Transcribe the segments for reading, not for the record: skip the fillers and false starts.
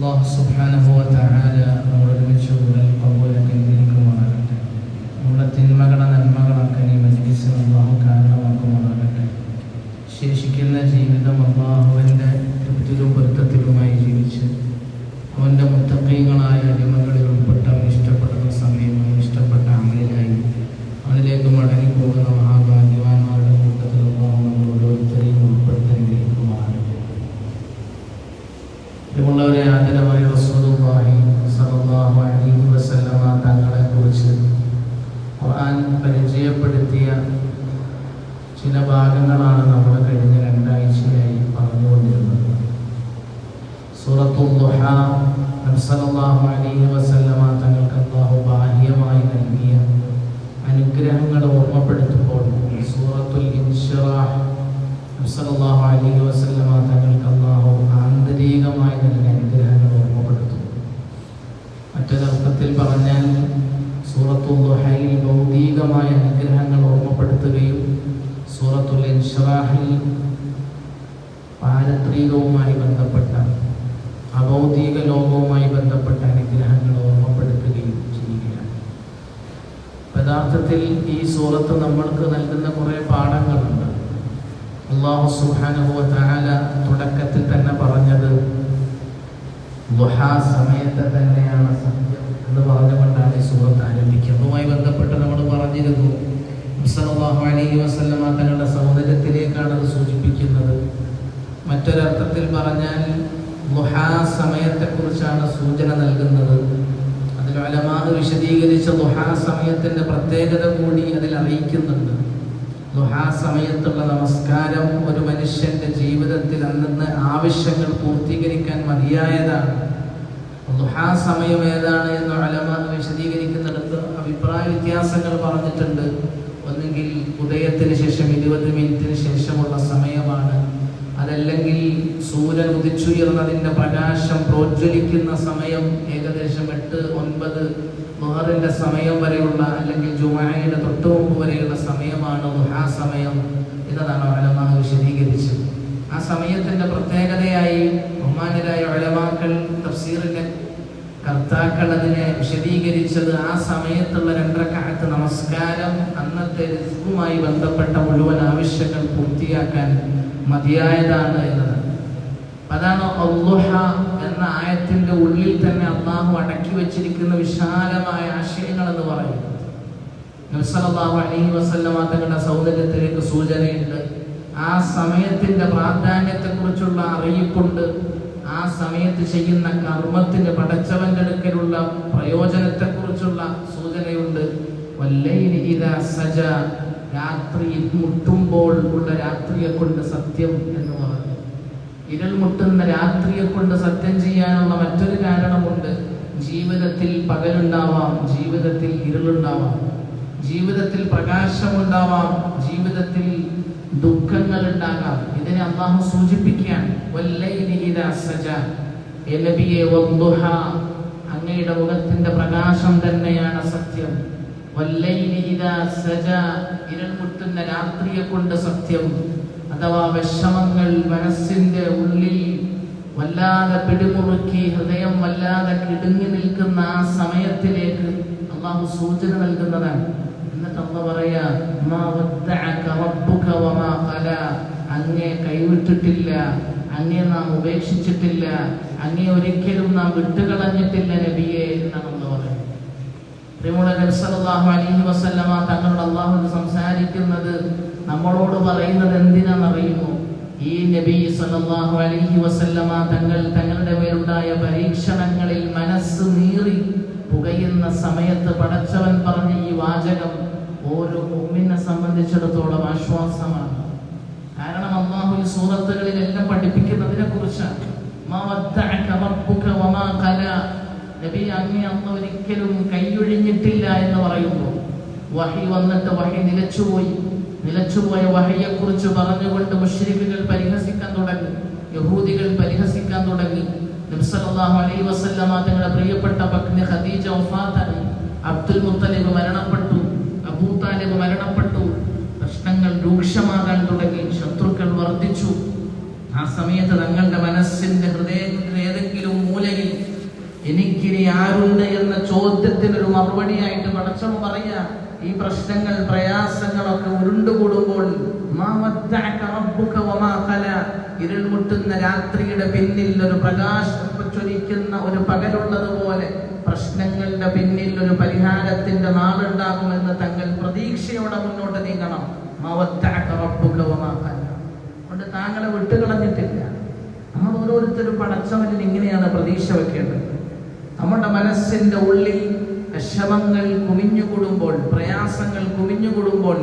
അല്ലാഹു സുബ്ഹാനഹു വ തആല ഒരുമിച്ച് കൂടൽ കബൂലാക്കി അനുഗ്രഹിക്കുമാറാകട്ടെ. നമ്മുടെ തിന്മകളെ നന്മകളാക്കാൻ ഈ മജ്ലിസിന് അല്ലാഹു കാരണമാക്കുമാറാകട്ടെ. ശേഷിക്കുന്ന ജീവിതം അല്ലാഹുവിൻ്റെ തൃപ്തിയിലും പൊരുത്തത്തിലുമായി ജീവിച്ച് അവൻ്റെ മുത്തഖീങ്ങളായ അടിമകളിൽ ഉൾപ്പെട്ട അവൻ ഇഷ്ടപ്പെടുന്ന സമയമായി ഇഷ്ടപ്പെട്ട അമലിലായി അതിലേക്ക് മടങ്ങിപ്പോകുന്ന മഹാഭാഗ്യവാന്മാരുടെ കൂട്ടത്തിൽ അല്ലാഹു നമ്മൾ ഓരോരുത്തരെയും ഉൾപ്പെടുത്തി അനുഗ്രഹിക്കുമാറാകട്ടെ. പ്രിയമുള്ളവരെ, ആദരവായ റസൂലുള്ളാഹി സ്വല്ലല്ലാഹു അലൈഹി വസല്ലമ തങ്ങളെ കുറിച്ച് ഖുർആൻ പരിചയപ്പെടുത്തിയ ചില ഭാഗങ്ങളാണ് നമ്മൾ കഴിഞ്ഞ രണ്ടാഴ്ചയായി പറഞ്ഞുകൊണ്ടിരുന്നത്. സൂറത്തുൽ ദുഹ നബി സല്ലല്ലാഹു അലൈഹി വസല്ലമ തങ്ങൾക്ക് അല്ലാഹു ബാഹ്യമായി നൽകിയ അനുഗ്രഹങ്ങൾ ഓർമ്മപ്പെടുത്തുമ്പോൾ സൂറത്തുൽ ഇൻശിറാഹ് നബി സല്ലല്ലാഹു അലൈഹി വസല്ലമ തങ്ങൾക്ക് അല്ലാഹു ആന്തരികമായി നൽകിയ അനുഗ്രഹങ്ങൾ ഓർമ്മപ്പെടുത്തും. മറ്റൊരർത്ഥത്തിൽ പറഞ്ഞാൽ സൂറത്തുൽ ദുഹയിൽ ഭൗതികമായ അനുഗ്രഹങ്ങൾ ഓർമ്മപ്പെടുത്തുകയും സൂറത്തുൽ ഇൻശിറാഹിൽ പാരത്രികവുമായി ബന്ധപ്പെട്ട അഭൗതിക ലോകവുമായി ബന്ധപ്പെട്ട അനുഗ്രഹങ്ങൾ ഓർമ്മപ്പെടുത്തുകയും ചെയ്യുകയാണ്. യഥാർത്ഥത്തിൽ ഈ സൂറത്ത് നമ്മൾക്ക് നൽകുന്ന കുറേ പാഠങ്ങളുണ്ട്. അല്ലാഹു സുബ്ഹാനഹു വ തആല തുടക്കത്തിൽ തന്നെ പറഞ്ഞത് ദുഹാ സമയത്തെ തന്നെയാണ് സത്യം എന്ന് പറഞ്ഞുകൊണ്ടാണ് ഈ സൂറത്ത് ആരംഭിക്കുന്നത്. അതുമായി ബന്ധപ്പെട്ട് നമ്മൾ പറഞ്ഞിരുന്നു, സല്ലല്ലാഹു അലൈഹി വസല്ലമ തങ്ങളുടെ സൗന്ദര്യത്തിലേക്കാണ് അത് സൂചിപ്പിക്കുന്നത്. മറ്റൊരർത്ഥത്തിൽ പറഞ്ഞാൽ ദുഹാ സമയത്തെക്കുറിച്ചാണ് സൂചന നൽകുന്നത്. അതിൽ ഉലമാ വിശദീകരിച്ച ദുഹാ സമയത്തിൻ്റെ പ്രത്യേകത കൂടി അതിൽ അറിയിക്കുന്നുണ്ട്. ദുഹാ സമയത്തുള്ള നമസ്കാരം ഒരു മനുഷ്യൻ്റെ ജീവിതത്തിൽ അന്നന്ന് ആവശ്യങ്ങൾ പൂർത്തീകരിക്കാൻ മതിയായതാണ്. ദുഹാ സമയം ഏതാണ് എന്ന് ഉലമാ വിശദീകരിക്കുന്നിടത്ത് അഭിപ്രായ വ്യത്യാസങ്ങൾ പറഞ്ഞിട്ടുണ്ട്. ഒന്നുകിൽ ഉദയത്തിന് ശേഷം 20 മിനിറ്റിന് ശേഷമുള്ള സമയമാണ്, അതല്ലെങ്കിൽ സൂര്യൻ ഉദിച്ചുയർന്നതിൻ്റെ പ്രകാശം പ്രോജ്വലിക്കുന്ന സമയം ഏകദേശം 8-9 മുഹറിൻ്റെ സമയം വരെയുള്ള, അല്ലെങ്കിൽ ജുമുഅയുടെ തൊട്ടുമുമ്പ് വരെയുള്ള സമയമാണ് ദുഹാ സമയം എന്നതാണ് ഉലമാ വിശദീകരിച്ചത്. ആ സമയത്തിൻ്റെ പ്രത്യേകതയായി ബഹുമാന്യരായ ഉലമാക്കൾ, തഫ്സീറിൻ്റെ കർത്താക്കൾ അതിനെ വിശദീകരിച്ചത് ആ സമയത്തുള്ള 2 റക്അത്ത് നമസ്കാരം അന്നത്തെ റിസ്കുമായി ബന്ധപ്പെട്ട മുഴുവൻ ആവശ്യങ്ങൾ പൂർത്തിയാക്കാൻ മതിയായതാണ് എന്നതാണ്. അതാണ് അദ്ദുഹ എന്ന ആയത്തിന്റെ ഉള്ളിൽ തന്നെ അല്ലാഹു അടക്കി വെച്ചിരിക്കുന്ന വിശാലമായ ആശയങ്ങൾ എന്ന് പറയുന്നത്. നബി സല്ലല്ലാഹു അലൈഹി വസല്ലമ തങ്ങളുടെ സൗന്ദര്യത്തിലേക്ക് സൂചനയുണ്ട്. ആ സമയത്തിന്റെ പ്രാധാന്യത്തെക്കുറിച്ചുള്ള അറിയിപ്പുണ്ട്. ആ സമയത്ത് ചെയ്യുന്ന കർമ്മത്തിന്റെ പടച്ചവന്റെ അടുക്കലുള്ള പ്രയോജനത്തെക്കുറിച്ചുള്ള സൂചനയുണ്ട്. വല്ലൈലി ഇദാ സജ, രാത്രി മുട്ടുമ്പോൾ ഉള്ള രാത്രിയെ കൊണ്ട് സത്യം എന്ന് പറഞ്ഞു. ഇരുൾ മുട്ടുന്ന രാത്രിയെ കൊണ്ട് സത്യം ചെയ്യാനുള്ള മറ്റൊരു കാരണമുണ്ട്. ജീവിതത്തിൽ പകലുണ്ടാവാം, ജീവിതത്തിൽ ഇരുളുണ്ടാവാം, ജീവിതത്തിൽ പ്രകാശമുണ്ടാവാം, ജീവിതത്തിൽ ദുഃഖങ്ങൾ ഉണ്ടാകാം. ഇതിനെ അല്ലാഹു സൂചിപ്പിക്കുകയാണ്. വല്ലൈലി ഇദാ സജ, നബിയെ വദ്ദുഹ, അങ്ങയുടെ മുഖത്തിന്റെ പ്രകാശം തന്നെയാണ് സത്യം. വല്ലൈലി ഇദാ സജ, ഇരുൾ മുട്ടുന്ന രാത്രിയെ കൊണ്ട് സത്യം. അഥവാ വിഷമങ്ങൾ മനസ്സിന്റെ ഉള്ളിൽ വല്ലാതെ പിടിമുറുക്കി ഹൃദയം വല്ലാതെ കിടുങ്ങി നിൽക്കുന്ന ആ സമയത്തിലേക്ക് അല്ലാഹു സൂചന നൽകുന്നതാണ്. എന്നിട്ട് അല്ലാഹു പറയാ, മാ വദ്ദഅക റബ്ബുക വമാ ഖലാ, അങ്ങേ കൈവിട്ടിട്ടില്ല, അങ്ങേ നാം ഉപേക്ഷിച്ചിട്ടില്ല, അങ്ങേ ഒരിക്കലും നാം വിട്ടുകളഞ്ഞിട്ടില്ല നബിയെ എന്നാണ് അല്ലാഹു പറയുന്നത്. നബി സല്ലല്ലാഹു അലൈഹി വസല്ലമ തങ്ങളോട് അല്ലാഹു സംസാരിക്കുന്നത്, നമ്മളോട് പറയുന്നത് എന്തിനാണെന്നറിയുമോ? ഈ നബി സല്ലല്ലാഹു അലൈഹി വസല്ലമ തങ്ങളുടെ മേലുണ്ടായ പരീക്ഷണങ്ങളിൽ മനസ്സ് നീറി പുകയുന്ന സമയത്ത് പടച്ചവൻ പറഞ്ഞ ഈ വാചകം ഓരോ മുഅ്മിനെ സംബന്ധിച്ചിടത്തോളം ആശ്വാസമാണ്. കാരണം അല്ലാഹു ഈ സൂറത്തുകളിലെല്ലാം പഠിപ്പിക്കുന്നതിനെ കുറിച്ചാണ്. മാ വദ്ദഅക റബ്ബുക വമാ ഖലാ, നബി അങ്ങേ അല്ലാഹു ഒരിക്കലും കൈയൊഴിഞ്ഞിട്ടില്ല എന്ന് പറയുമ്പോൾ വഹി വന്നിട്ട് വഹി നിലച്ചുപോയ വഹിയെ കുറിച്ച് പറഞ്ഞുകൊണ്ട് മുശ്രിക്കുകൾ പരിഹസിക്കാൻ തുടങ്ങി, യഹൂദികൾ പരിഹസിക്കാൻ തുടങ്ങി. നബി സല്ലല്ലാഹു അലൈഹി വസല്ലമ തങ്ങളുടെ പ്രിയപ്പെട്ട പത്നി ഖദീജ വഫാത്തായി, അബ്ദുൽ മുത്തലിബ് മരണപ്പെട്ടു, അബൂ താലിബ് മരണപ്പെട്ടു. പ്രശ്നങ്ങൾ രൂക്ഷമാകാൻ തുടങ്ങി, ശത്രുക്കൾ വർദ്ധിച്ചു. ആ സമയത്ത് തങ്ങളുടെ മനസ്സിന്റെ ഹൃദയത്തിന്റെ ഏതെങ്കിലും മൂലയിൽ ആരുണ്ട് എന്ന ചോദ്യത്തിനൊരു മറുപടിയായിട്ട് പടച്ചവൻ പറയാ, ഈ പ്രശ്നങ്ങൾ പ്രയാസങ്ങളൊക്കെ ഉരുണ്ടുകൂടുമ്പോൾ ഇരുൾ മുട്ടുന്ന രാത്രിയുടെ പിന്നിൽ ഒരു പ്രകാശം ചൊരിക്കുന്ന ഒരു പകലുള്ളതുപോലെ പ്രശ്നങ്ങളുടെ പിന്നിൽ ഒരു പരിഹാരത്തിന്റെ നാളുണ്ടാകുമെന്ന് തങ്ങൾ പ്രതീക്ഷയോടെ മുന്നോട്ട് നീങ്ങണം. അതുകൊണ്ട് താങ്കളെ വിട്ടുകളഞ്ഞിട്ടില്ല. നമ്മൾ ഓരോരുത്തരും പടച്ചവനിൽ ഇങ്ങനെയാണ് പ്രതീക്ഷ വെക്കേണ്ടത്. നമ്മുടെ മനസ്സിന്റെ ഉള്ളിൽ വിഷമങ്ങൾ കുമിഞ്ഞുകൂടുമ്പോൾ, പ്രയാസങ്ങൾ കുമിഞ്ഞുകൂടുമ്പോൾ,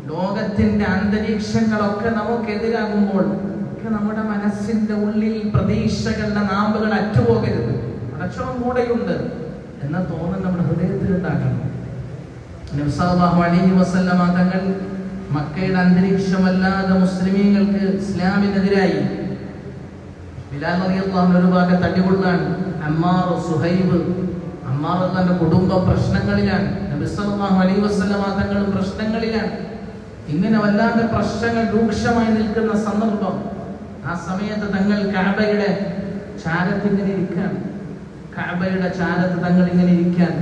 ലോകത്തിന്റെ അന്തരീക്ഷങ്ങളൊക്കെ നമുക്കെതിരാകുമ്പോൾ ഒക്കെ നമ്മുടെ മനസ്സിന്റെ ഉള്ളിൽ പ്രതീക്ഷകളുടെ നാമ്പുകൾ അറ്റുപോകരുത്. പടച്ചവൻ കൂടെയുണ്ട് എന്ന തോന്നൽ നമ്മുടെ ഹൃദയത്തിൽ ഉണ്ടാക്കണം. നബി സല്ലല്ലാഹു അലൈഹി വസല്ലമ തങ്ങൾ മക്കയുടെ അന്തരീക്ഷമല്ലാതെ മുസ്ലിമീങ്ങൾക്ക് ഇസ്ലാമിനെതിരായി ബിലാൽ റളിയല്ലാഹു അൻഹു ഒരു ഭാഗത്ത് അടികൊള്ളാൻ, അമ്മാർ, സുഹൈബ്, അമ്മാർ തന്റെ കുടുംബ പ്രശ്നങ്ങളിലാണ്, നബി സല്ലല്ലാഹു അലൈഹി വസല്ലമ തങ്ങൾ പ്രശ്നങ്ങളിലാണ്. ഇങ്ങനെ വല്ലാതെ പ്രശ്നങ്ങൾ രൂക്ഷമായി നിൽക്കുന്ന സന്ദർഭം, ആ സമയത്ത് തങ്ങൾ കഅബയുടെ ചാരത്ത് ഇങ്ങനെ ഇരിക്കാൻ, കഅബയുടെ ചാരത്ത് തങ്ങൾ ഇങ്ങനെ ഇരിക്കാൻ,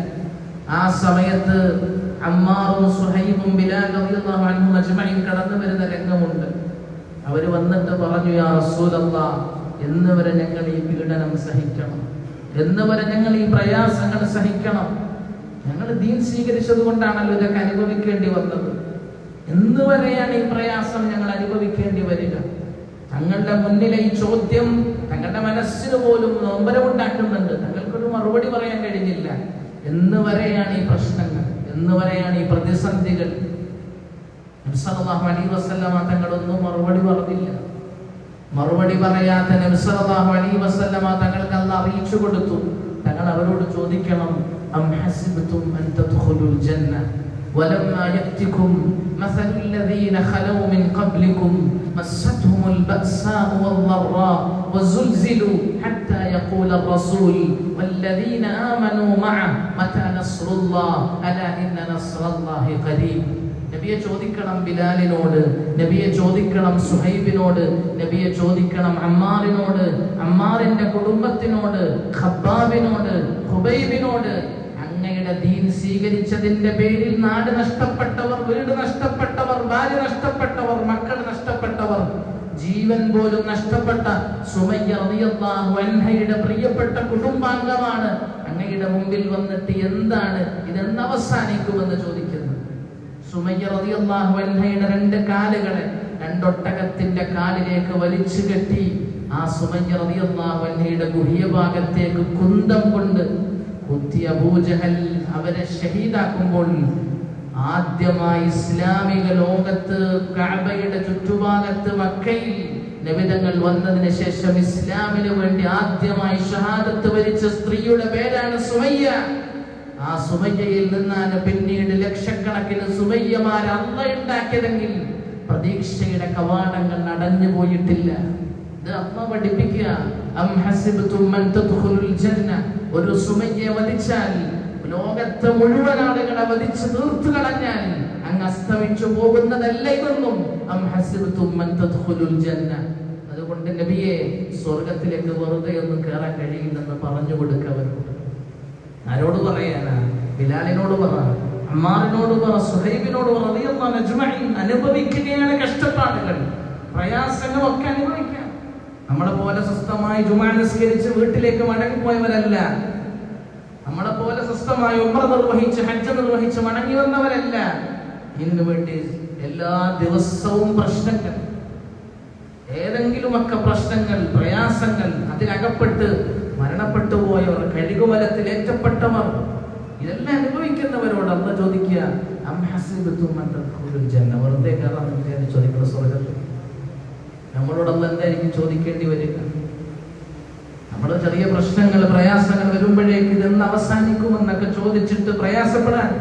ആ സമയത്ത് അമ്മാറും സുഹൈബും ബിലാൽ റളിയല്ലാഹു അൻഹു അജ്മഈൻ കടന്നു വരുന്ന രംഗമുണ്ട്. അവര് വന്നിട്ട് പറഞ്ഞു, യാ റസൂലല്ലാഹ്, എന്ന് വരെ ഞങ്ങൾ ഈ പീഡനം സഹിക്കണം? എന്ന് വരെ ഞങ്ങൾ ഈ പ്രയാസങ്ങൾ സഹിക്കണം? ഞങ്ങൾ ദീൻ സ്വീകരിച്ചത് കൊണ്ടാണല്ലോ ഇതൊക്കെ അനുഭവിക്കേണ്ടി വന്നത്. എന്ന് വരെയാണ് ഈ പ്രയാസം ഞങ്ങൾ അനുഭവിക്കേണ്ടി വരിക? തങ്ങളുടെ മുന്നിലെ ഈ ചോദ്യം തങ്ങളുടെ മനസ്സിന് പോലും നൊമ്പരമുണ്ടാക്കുന്നുണ്ട്. തങ്ങൾക്കൊരു മറുപടി പറയാൻ കഴിഞ്ഞില്ല. എന്ന് വരെയാണ് ഈ പ്രശ്നങ്ങൾ? എന്ന് വരെയാണ് ഈ പ്രതിസന്ധികൾ? നബി സല്ലല്ലാഹു അലൈഹി വസല്ലമ തങ്ങളൊന്നും മറുപടി പറഞ്ഞില്ല. മറുപടി പറയാത്ത നബി സല്ലല്ലാഹു അലൈഹി വസല്ലമ തങ്ങൾക്ക് അല്ലാഹു അറിയിച്ചു കൊടുത്തു, തങ്ങൾ അവരോട് ചോദിക്കണം, അം ഹസിബ്തും അൻ തദ്ഖുലുൽ ജന്ന വലമ്മാ യഅതികും മസലുൽ ലദീന ഖലൂ മിൻ ഖബ്ലികും മസ്സത്ഹുമുൽ ബഅസാഉ വദ്ദറാ വസുൽസിലു ഹത്താ യഖൂല റസൂൽ വല്ലദീന ആമനൂ മഅഹു മതാ നസ്റുല്ലാഹ് അലാ ഇന്ന നസ്റല്ലാഹി ഖരീബ്. നബിയെ ചോദിക്കണം ബിലാലിനോട്, നബിയെ ചോദിക്കണം സുഹൈബിനോട്, നബിയെ ചോദിക്കണം അമ്മാറിനോട്, അമ്മാറിന്റെ കുടുംബത്തിനോട്, ഖബ്ബാബിനോട്, ഖുബൈബിനോട്, അങ്ങയുടെ ദീൻ സ്വീകരിച്ചതിന്റെ പേരിൽ നാട് നഷ്ടപ്പെട്ടവർ, വീട് നഷ്ടപ്പെട്ടവർ, ഭാര്യ നഷ്ടപ്പെട്ടവർ, മക്കൾ നഷ്ടപ്പെട്ടവർ, ജീവൻ പോലും നഷ്ടപ്പെട്ട സുമയ്യ റളിയല്ലാഹു അൻഹയുടെ പ്രിയപ്പെട്ട കുടുംബാംഗമാണ് അങ്ങയുടെ മുമ്പിൽ വന്നിട്ട് എന്താണ് ഇതെന്ന് അവസാനിക്കുമെന്ന് ചോദിക്കുന്നത്. സുമയ്യ റളിയല്ലാഹു അൻഹയുടെ രണ്ട് കാലുകളെ രണ്ടൊട്ടകത്തിന്റെ കാലിലേക്ക് വലിച്ചു കെട്ടി ആ സുമയ്യ റളിയല്ലാഹു അൻഹയുടെ ഗുഹ്യഭാഗത്തേക്ക് കുന്തം കൊണ്ട് കുത്തി അബൂജഹൽ അവരെ ഷഹീദാക്കുമ്പോൾ ആദ്യമായി ഇസ്ലാമിക ലോകത്ത് കഅബയുടെ ചുറ്റുഭാഗത്ത് മക്കയിൽ നബിതങ്ങൾ വന്നതിന് ശേഷം ഇസ്ലാമിന് വേണ്ടി ആദ്യമായി ഷഹാദത്ത് വരിച്ച സ്ത്രീയുടെ പേരാണ് സുമയ്യ. ആ സുമയ്യയിൽ നിന്നാണ് പിന്നീട് ലക്ഷക്കണക്കിന് സുമയ്യമാർ അല്ലാഹ് ഉണ്ടാക്കിയതെങ്കിൽ പ്രതീക്ഷയുടെ കവാടങ്ങൾ അടഞ്ഞു പോയിട്ടില്ല. ഇത് അല്ലാഹ് പഠിപ്പിക്കുക, അം ഹസിബ്തും അൻ തദ്ഖുലുൽ ജന്ന. ഒരു സുമയ്യയെ വധിച്ചാൽ, ലോകത്തെ മുഴുവൻ ആളുകളെ വധിച്ച് തീർത്തു കളഞ്ഞാൽ അങ്ങ് അസ്തമിച്ചു പോകുന്നതല്ല ഇതൊന്നും. അം ഹസിബ്തും അൻ തദ്ഖുലുൽ ജന്ന. അതുകൊണ്ട് നബിയെ, സ്വർഗത്തിലേക്ക് വെറുതെ ഒന്നും കയറാൻ കഴിയില്ലെന്ന് പറഞ്ഞു കൊടുക്കവരോട്. ആരോട് പറയാനാ? ബിലാലിനോട് പറ, അമ്മാറിനോട് പറ, സുഹൈബിനോട് പറ. റളിയല്ലാഹു അജ്മഈൻ അനുഭവിക്കുകയാണ് കഷ്ടപ്പാടുകൾ, പ്രയാസങ്ങളൊക്കെ അനുഭവിക്കാം. നമ്മളെ പോലെ സ്വസ്ഥമായി ജുമാ നിസ്കരിച്ച് വീട്ടിലേക്ക് മടങ്ങിപ്പോയവരല്ല. നമ്മളെ പോലെ സ്വസ്ഥമായി ഉംറ നിർവഹിച്ച് ഹജ്ജ് നിർവഹിച്ച് മടങ്ങി വന്നവരല്ല. ഇതിനു വേണ്ടി എല്ലാ ദിവസവും പ്രശ്നങ്ങൾ, ഏതെങ്കിലുമൊക്കെ പ്രശ്നങ്ങൾ, പ്രയാസങ്ങൾ, അതിലകപ്പെട്ട് മരണപ്പെട്ടു പോയവർ, കഴുകുമലത്തിലേറ്റപ്പെട്ടവർ, ഇതെല്ലാം അനുഭവിക്കുന്നവരോട് അല്ലാഹ് ചോദിക്കുക, അം ഹസിബ്തും അൻ തദ്ഖുലുൽ ജന്ന. വെറുതെ കയറാൻ വേണ്ടി ചോദിക്കുന്ന സ്വർഗ്ഗത്തിൽ നമ്മളോട് അല്ലാഹ് എന്തായിരിക്കും ചോദിക്കേണ്ടി വരിക? നമ്മുടെ ചെറിയ പ്രശ്നങ്ങൾ, പ്രയാസങ്ങൾ വരുമ്പോഴേക്ക് ഇതെന്ന് അവസാനിക്കുമെന്നൊക്കെ ചോദിച്ചിട്ട് പ്രയാസപ്പെടാൻ